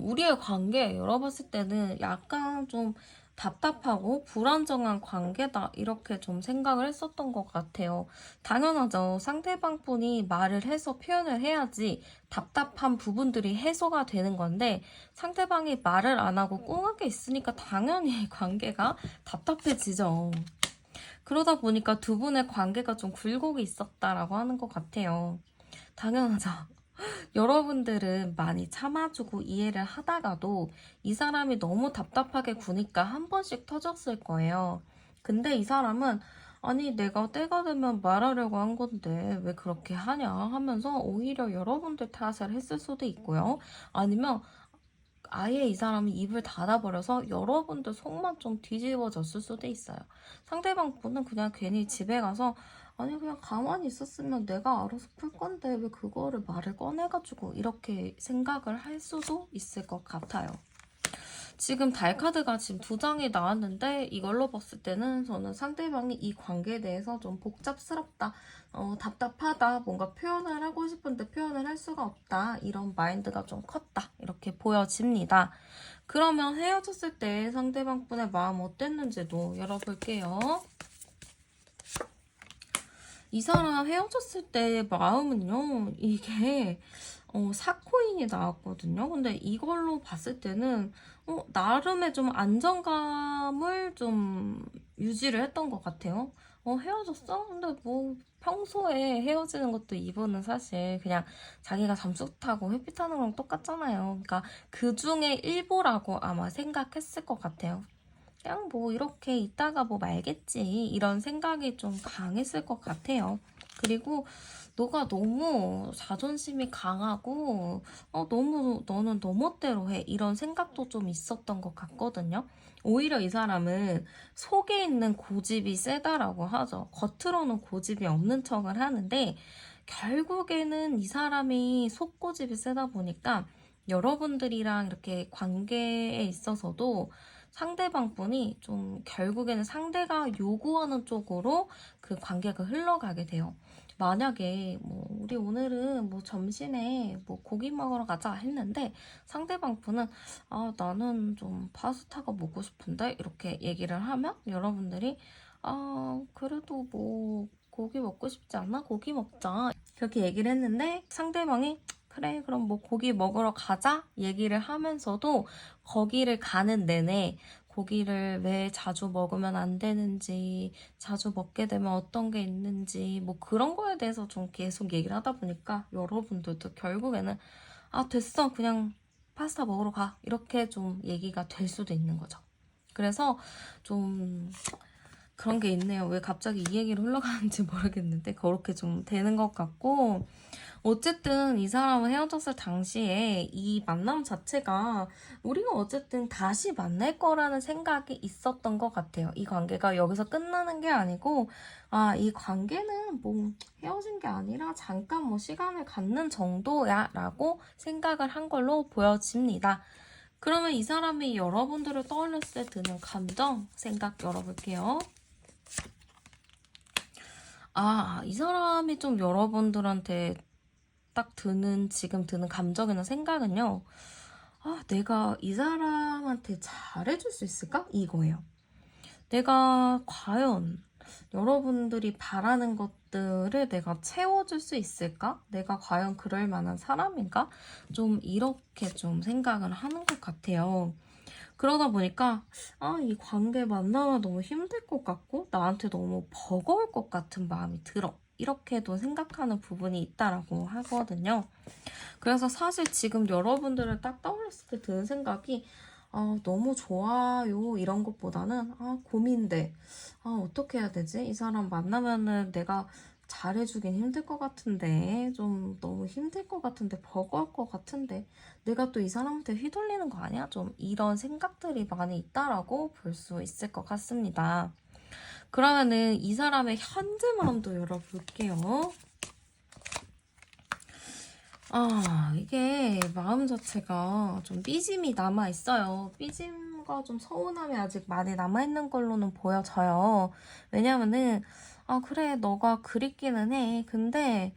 우리의 관계 열어봤을 때는 약간 좀 답답하고 불안정한 관계다 이렇게 좀 생각을 했었던 것 같아요. 당연하죠. 상대방 분이 말을 해서 표현을 해야지 답답한 부분들이 해소가 되는 건데 상대방이 말을 안 하고 꽁하게 있으니까 당연히 관계가 답답해지죠. 그러다 보니까 두 분의 관계가 좀 굴곡이 있었다라고 하는 것 같아요. 당연하죠. 여러분들은 많이 참아주고 이해를 하다가도 이 사람이 너무 답답하게 구니까 한 번씩 터졌을 거예요. 근데 이 사람은 아니 내가 때가 되면 말하려고 한 건데 왜 그렇게 하냐 하면서 오히려 여러분들 탓을 했을 수도 있고요. 아니면 아예 이 사람이 입을 닫아버려서 여러분들 속만 좀 뒤집어졌을 수도 있어요. 상대방 분은 그냥 괜히 집에 가서 아니 그냥 가만히 있었으면 내가 알아서 풀 건데 왜 그거를 말을 꺼내가지고 이렇게 생각을 할 수도 있을 것 같아요. 지금 달 카드가 지금 두 장이 나왔는데 이걸로 봤을 때는 저는 상대방이 이 관계에 대해서 좀 복잡스럽다, 답답하다, 뭔가 표현을 하고 싶은데 표현을 할 수가 없다 이런 마인드가 좀 컸다 이렇게 보여집니다. 그러면 헤어졌을 때 상대방 분의 마음 어땠는지도 열어볼게요. 이 사람 헤어졌을 때 마음은요, 이게, 4코인이 나왔거든요. 근데 이걸로 봤을 때는, 나름의 좀 안정감을 좀 유지를 했던 것 같아요. 헤어졌어? 근데 뭐, 평소에 헤어지는 것도 이분은 사실 그냥 자기가 잠수 타고 햇빛 타는 거랑 똑같잖아요. 그러니까 그 중에 일부라고 아마 생각했을 것 같아요. 그냥 뭐 이렇게 있다가 뭐 말겠지 이런 생각이 좀 강했을 것 같아요. 그리고 너가 너무 자존심이 강하고 너무 너는 너 멋대로 해 이런 생각도 좀 있었던 것 같거든요. 오히려 이 사람은 속에 있는 고집이 세다라고 하죠. 겉으로는 고집이 없는 척을 하는데 결국에는 이 사람이 속고집이 세다 보니까 여러분들이랑 이렇게 관계에 있어서도 상대방 분이 좀 결국에는 상대가 요구하는 쪽으로 그 관계가 흘러가게 돼요. 만약에 뭐 우리 오늘은 뭐 점심에 뭐 고기 먹으러 가자 했는데 상대방 분은 나는 좀 파스타가 먹고 싶은데 이렇게 얘기를 하면 여러분들이 그래도 뭐 고기 먹고 싶지 않아? 고기 먹자. 그렇게 얘기를 했는데 상대방이 그래, 그럼 뭐 고기 먹으러 가자 얘기를 하면서도 거기를 가는 내내 고기를 왜 자주 먹으면 안 되는지, 자주 먹게 되면 어떤 게 있는지, 뭐 그런 거에 대해서 좀 계속 얘기를 하다 보니까 여러분들도 결국에는 됐어. 그냥 파스타 먹으러 가. 이렇게 좀 얘기가 될 수도 있는 거죠. 그래서 좀 그런 게 있네요. 왜 갑자기 이 얘기로 흘러가는지 모르겠는데 그렇게 좀 되는 것 같고 어쨌든 이 사람은 헤어졌을 당시에 이 만남 자체가 우리가 어쨌든 다시 만날 거라는 생각이 있었던 것 같아요. 이 관계가 여기서 끝나는 게 아니고 이 관계는 뭐 헤어진 게 아니라 잠깐 뭐 시간을 갖는 정도야 라고 생각을 한 걸로 보여집니다. 그러면 이 사람이 여러분들을 떠올렸을 때 드는 감정 생각 열어볼게요. 이 사람이 좀 여러분들한테 딱 지금 드는 감정이나 생각은요. 내가 이 사람한테 잘해줄 수 있을까? 이거예요. 내가 과연 여러분들이 바라는 것들을 내가 채워줄 수 있을까? 내가 과연 그럴 만한 사람인가? 좀 이렇게 좀 생각을 하는 것 같아요. 그러다 보니까 이 관계 만나면 너무 힘들 것 같고 나한테 너무 버거울 것 같은 마음이 들어. 이렇게도 생각하는 부분이 있다라고 하거든요. 그래서 사실 지금 여러분들을 딱 떠올렸을 때 드는 생각이 너무 좋아요 이런 것보다는 고민돼. 어떻게 해야 되지? 이 사람 만나면은 내가 잘해주긴 힘들 것 같은데 좀 너무 힘들 것 같은데 버거울 것 같은데 내가 또 이 사람한테 휘둘리는 거 아니야? 좀 이런 생각들이 많이 있다라고 볼 수 있을 것 같습니다. 그러면은 이 사람의 현재 마음도 열어볼게요. 이게 마음 자체가 좀 삐짐이 남아있어요. 삐짐과 좀 서운함이 아직 많이 남아있는 걸로는 보여져요. 왜냐면은, 그래, 너가 그립기는 해. 근데,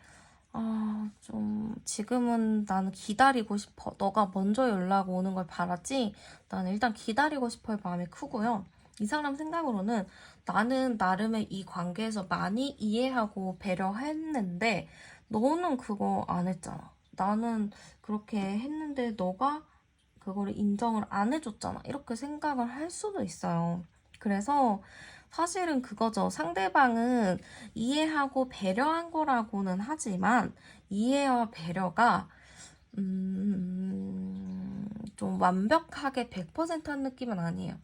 좀, 지금은 나는 기다리고 싶어. 너가 먼저 연락 오는 걸 바라지? 나는 일단 기다리고 싶어의 마음이 크고요. 이 사람 생각으로는 나는 나름의 이 관계에서 많이 이해하고 배려했는데, 너는 그거 안 했잖아. 나는 그렇게 했는데 너가 그거를 인정을 안 해줬잖아. 이렇게 생각을 할 수도 있어요. 그래서 사실은 그거죠. 상대방은 이해하고 배려한 거라고는 하지만 이해와 배려가 좀 완벽하게 100%한 느낌은 아니에요.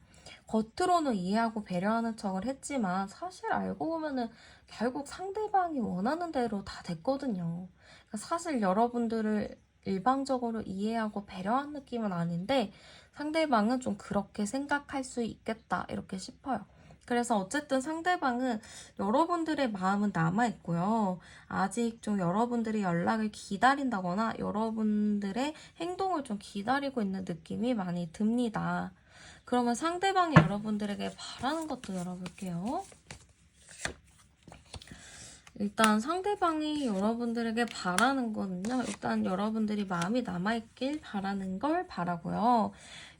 겉으로는 이해하고 배려하는 척을 했지만 사실 알고 보면은 결국 상대방이 원하는 대로 다 됐거든요. 그러니까 사실 여러분들을 일방적으로 이해하고 배려한 느낌은 아닌데 상대방은 좀 그렇게 생각할 수 있겠다 이렇게 싶어요. 그래서 어쨌든 상대방은 여러분들의 마음은 남아있고요. 아직 좀 여러분들이 연락을 기다린다거나 여러분들의 행동을 좀 기다리고 있는 느낌이 많이 듭니다. 그러면 상대방이 여러분들에게 바라는 것도 열어볼게요. 일단 상대방이 여러분들에게 바라는 거는요. 일단 여러분들이 마음이 남아있길 바라는 걸 바라고요.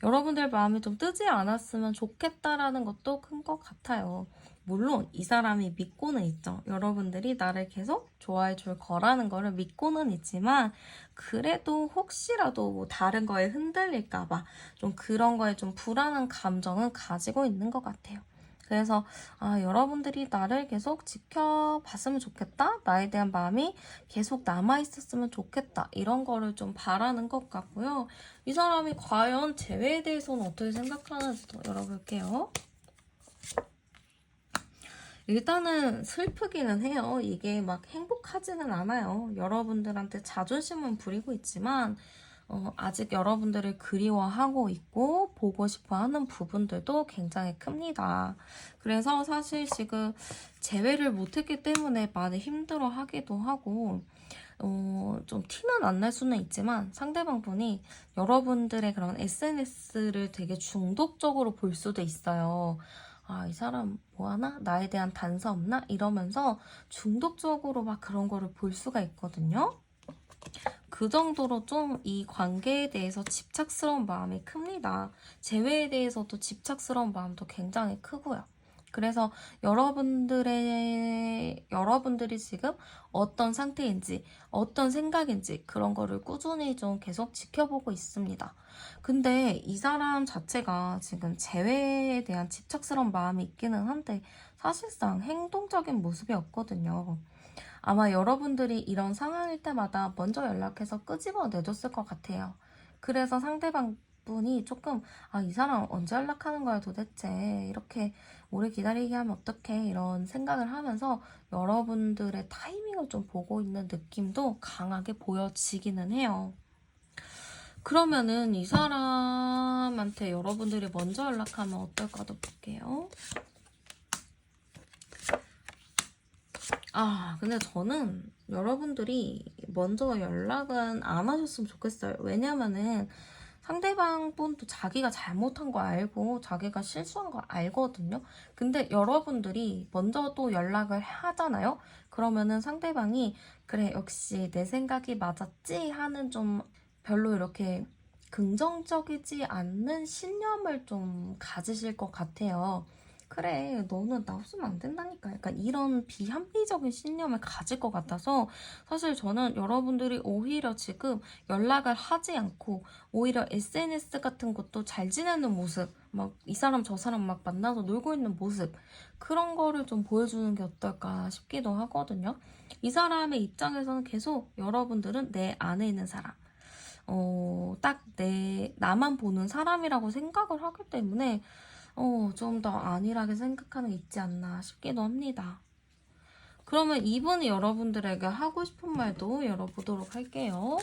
여러분들 마음이 좀 뜨지 않았으면 좋겠다라는 것도 큰 것 같아요. 물론 이 사람이 믿고는 있죠. 여러분들이 나를 계속 좋아해 줄 거라는 거를 믿고는 있지만 그래도 혹시라도 뭐 다른 거에 흔들릴까 봐 좀 그런 거에 좀 불안한 감정은 가지고 있는 것 같아요. 그래서 여러분들이 나를 계속 지켜봤으면 좋겠다. 나에 대한 마음이 계속 남아있었으면 좋겠다. 이런 거를 좀 바라는 것 같고요. 이 사람이 과연 재회에 대해서는 어떻게 생각하는지도 열어볼게요. 일단은 슬프기는 해요. 이게 막 행복하지는 않아요. 여러분들한테 자존심은 부리고 있지만 아직 여러분들을 그리워하고 있고 보고 싶어 하는 부분들도 굉장히 큽니다. 그래서 사실 지금 재회를 못했기 때문에 많이 힘들어 하기도 하고 좀 티는 안 날 수는 있지만 상대방 분이 여러분들의 그런 SNS를 되게 중독적으로 볼 수도 있어요. 이 사람 뭐 하나? 나에 대한 단서 없나? 이러면서 중독적으로 막 그런 거를 볼 수가 있거든요. 그 정도로 좀 이 관계에 대해서 집착스러운 마음이 큽니다. 재회에 대해서도 집착스러운 마음도 굉장히 크고요. 그래서 여러분들이 지금 어떤 상태인지, 어떤 생각인지 그런 거를 꾸준히 좀 계속 지켜보고 있습니다. 근데 이 사람 자체가 지금 재회에 대한 집착스러운 마음이 있기는 한데 사실상 행동적인 모습이 없거든요. 아마 여러분들이 이런 상황일 때마다 먼저 연락해서 끄집어 내줬을 것 같아요. 그래서 상대방 분이 조금 이 사람 언제 연락하는 거야 도대체 이렇게 오래 기다리게 하면 어떡해 이런 생각을 하면서 여러분들의 타이밍을 좀 보고 있는 느낌도 강하게 보여지기는 해요. 그러면은 이 사람한테 여러분들이 먼저 연락하면 어떨까도 볼게요. 근데 저는 여러분들이 먼저 연락은 안 하셨으면 좋겠어요. 왜냐면은 상대방 분도 자기가 잘못한 거 알고 자기가 실수한 거 알거든요. 근데 여러분들이 먼저 또 연락을 하잖아요. 그러면은 상대방이 그래 역시 내 생각이 맞았지 하는 좀 별로 이렇게 긍정적이지 않는 신념을 좀 가지실 것 같아요. 그래, 너는 나 없으면 안 된다니까. 약간 이런 비합리적인 신념을 가질 것 같아서 사실 저는 여러분들이 오히려 지금 연락을 하지 않고 오히려 SNS 같은 것도 잘 지내는 모습, 막 이 사람 저 사람 막 만나서 놀고 있는 모습 그런 거를 좀 보여주는 게 어떨까 싶기도 하거든요. 이 사람의 입장에서는 계속 여러분들은 내 안에 있는 사람, 딱 나만 보는 사람이라고 생각을 하기 때문에 좀 더 안일하게 생각하는 게 있지 않나 싶기도 합니다. 그러면 이분이 여러분들에게 하고 싶은 말도 열어보도록 할게요.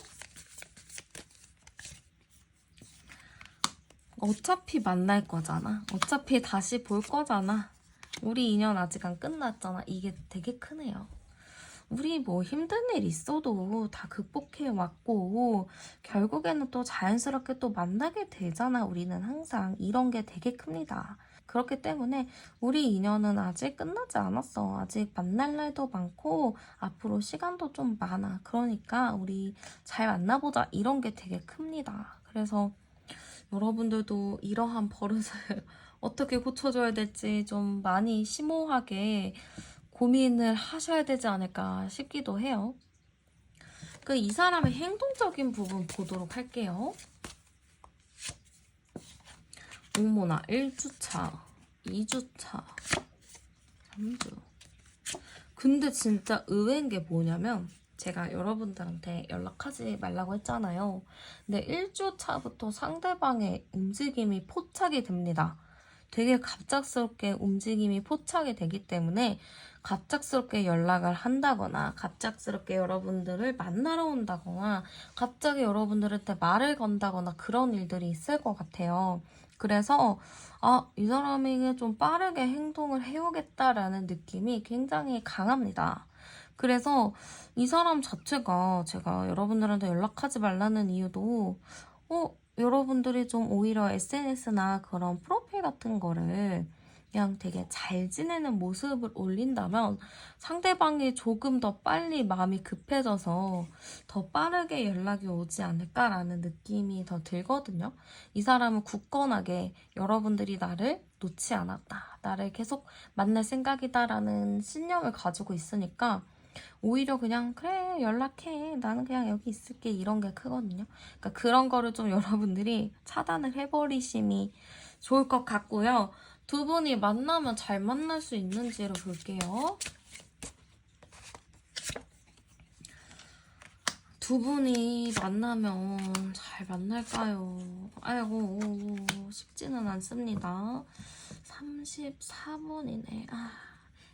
어차피 만날 거잖아. 어차피 다시 볼 거잖아. 우리 인연 아직 안 끝났잖아. 이게 되게 크네요. 우리 뭐 힘든 일 있어도 다 극복해 왔고 결국에는 또 자연스럽게 또 만나게 되잖아. 우리는 항상 이런 게 되게 큽니다. 그렇기 때문에 우리 인연은 아직 끝나지 않았어. 아직 만날 날도 많고 앞으로 시간도 좀 많아. 그러니까 우리 잘 만나보자. 이런 게 되게 큽니다. 그래서 여러분들도 이러한 버릇을 어떻게 고쳐줘야 될지 좀 많이 심오하게 고민을 하셔야 되지 않을까 싶기도 해요. 이 사람의 행동적인 부분 보도록 할게요. 어머나, 1주차, 2주차, 3주. 근데 진짜 의외인 게 뭐냐면 제가 여러분들한테 연락하지 말라고 했잖아요. 근데 1주차부터 상대방의 움직임이 포착이 됩니다. 되게 갑작스럽게 움직임이 포착이 되기 때문에 갑작스럽게 연락을 한다거나 갑작스럽게 여러분들을 만나러 온다거나 갑자기 여러분들한테 말을 건다거나 그런 일들이 있을 것 같아요. 그래서 이 사람에게 좀 빠르게 행동을 해오겠다라는 느낌이 굉장히 강합니다. 그래서 이 사람 자체가 제가 여러분들한테 연락하지 말라는 이유도 여러분들이 좀 오히려 SNS나 그런 프로필 같은 거를 그냥 되게 잘 지내는 모습을 올린다면 상대방이 조금 더 빨리 마음이 급해져서 더 빠르게 연락이 오지 않을까라는 느낌이 더 들거든요. 이 사람은 굳건하게 여러분들이 나를 놓지 않았다, 나를 계속 만날 생각이다라는 신념을 가지고 있으니까 오히려 그냥 그래 연락해 나는 그냥 여기 있을게 이런 게 크거든요. 그러니까 그런 거를 좀 여러분들이 차단을 해버리심이 좋을 것 같고요. 두 분이 만나면 잘 만날 수 있는지를 볼게요. 두 분이 만나면 잘 만날까요? 아이고 쉽지는 않습니다. 34분이네.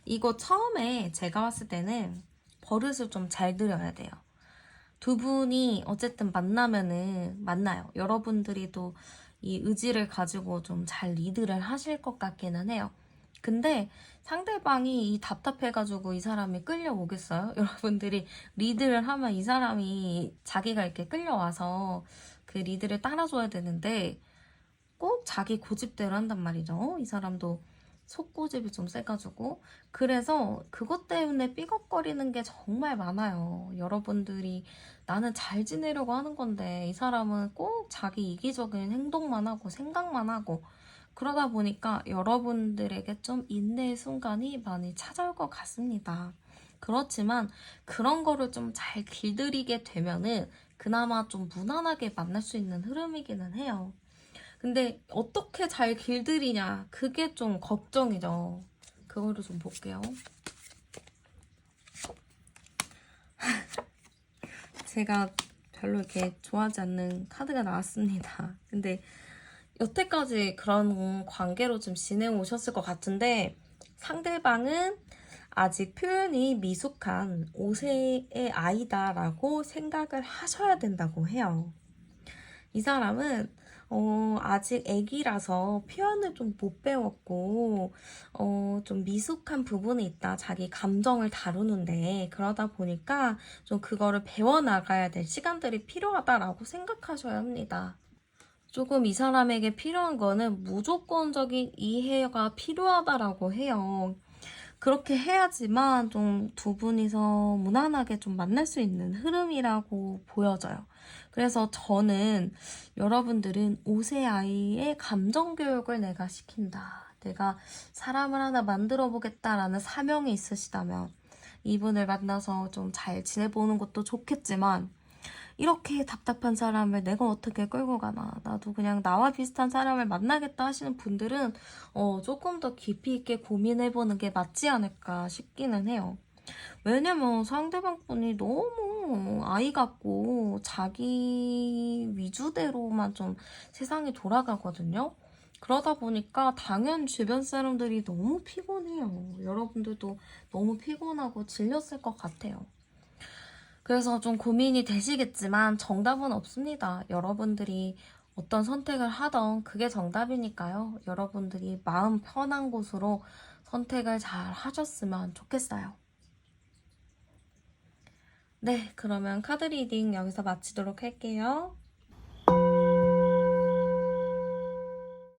이거 처음에 제가 봤을 때는 버릇을 좀 잘 들여야 돼요. 두 분이 어쨌든 만나면은 만나요. 여러분들이 또 이 의지를 가지고 좀 잘 리드를 하실 것 같기는 해요. 근데 상대방이 이 답답해가지고 이 사람이 끌려오겠어요? 여러분들이 리드를 하면 이 사람이 자기가 이렇게 끌려와서 그 리드를 따라줘야 되는데 꼭 자기 고집대로 한단 말이죠. 이 사람도 속고집이 좀 세가지고. 그래서 그것 때문에 삐걱거리는 게 정말 많아요. 여러분들이 나는 잘 지내려고 하는 건데 이 사람은 꼭 자기 이기적인 행동만 하고 생각만 하고 그러다 보니까 여러분들에게 좀 인내의 순간이 많이 찾아올 것 같습니다. 그렇지만 그런 거를 좀 잘 길들이게 되면은 그나마 좀 무난하게 만날 수 있는 흐름이기는 해요. 근데 어떻게 잘 길들이냐 그게 좀 걱정이죠. 그거를 좀 볼게요. 제가 별로 이렇게 좋아하지 않는 카드가 나왔습니다. 근데 여태까지 그런 관계로 좀 지내오셨을 것 같은데 상대방은 아직 표현이 미숙한 5세의 아이다라고 생각을 하셔야 된다고 해요. 이 사람은 아직 애기라서 표현을 좀 못 배웠고 좀 미숙한 부분이 있다. 자기 감정을 다루는데 그러다 보니까 좀 그거를 배워나가야 될 시간들이 필요하다라고 생각하셔야 합니다. 조금 이 사람에게 필요한 거는 무조건적인 이해가 필요하다라고 해요. 그렇게 해야지만 좀 두 분이서 무난하게 좀 만날 수 있는 흐름이라고 보여져요. 그래서 저는 여러분들은 5세 아이의 감정 교육을 내가 시킨다. 내가 사람을 하나 만들어 보겠다라는 사명이 있으시다면 이분을 만나서 좀 잘 지내보는 것도 좋겠지만 이렇게 답답한 사람을 내가 어떻게 끌고 가나. 나도 그냥 나와 비슷한 사람을 만나겠다 하시는 분들은 조금 더 깊이 있게 고민해보는 게 맞지 않을까 싶기는 해요. 왜냐면 상대방 분이 너무 아이 같고 자기 위주대로만 좀 세상이 돌아가거든요. 그러다 보니까 당연 주변 사람들이 너무 피곤해요. 여러분들도 너무 피곤하고 질렸을 것 같아요. 그래서 좀 고민이 되시겠지만 정답은 없습니다. 여러분들이 어떤 선택을 하던 그게 정답이니까요. 여러분들이 마음 편한 곳으로 선택을 잘 하셨으면 좋겠어요. 네, 그러면 카드 리딩 여기서 마치도록 할게요.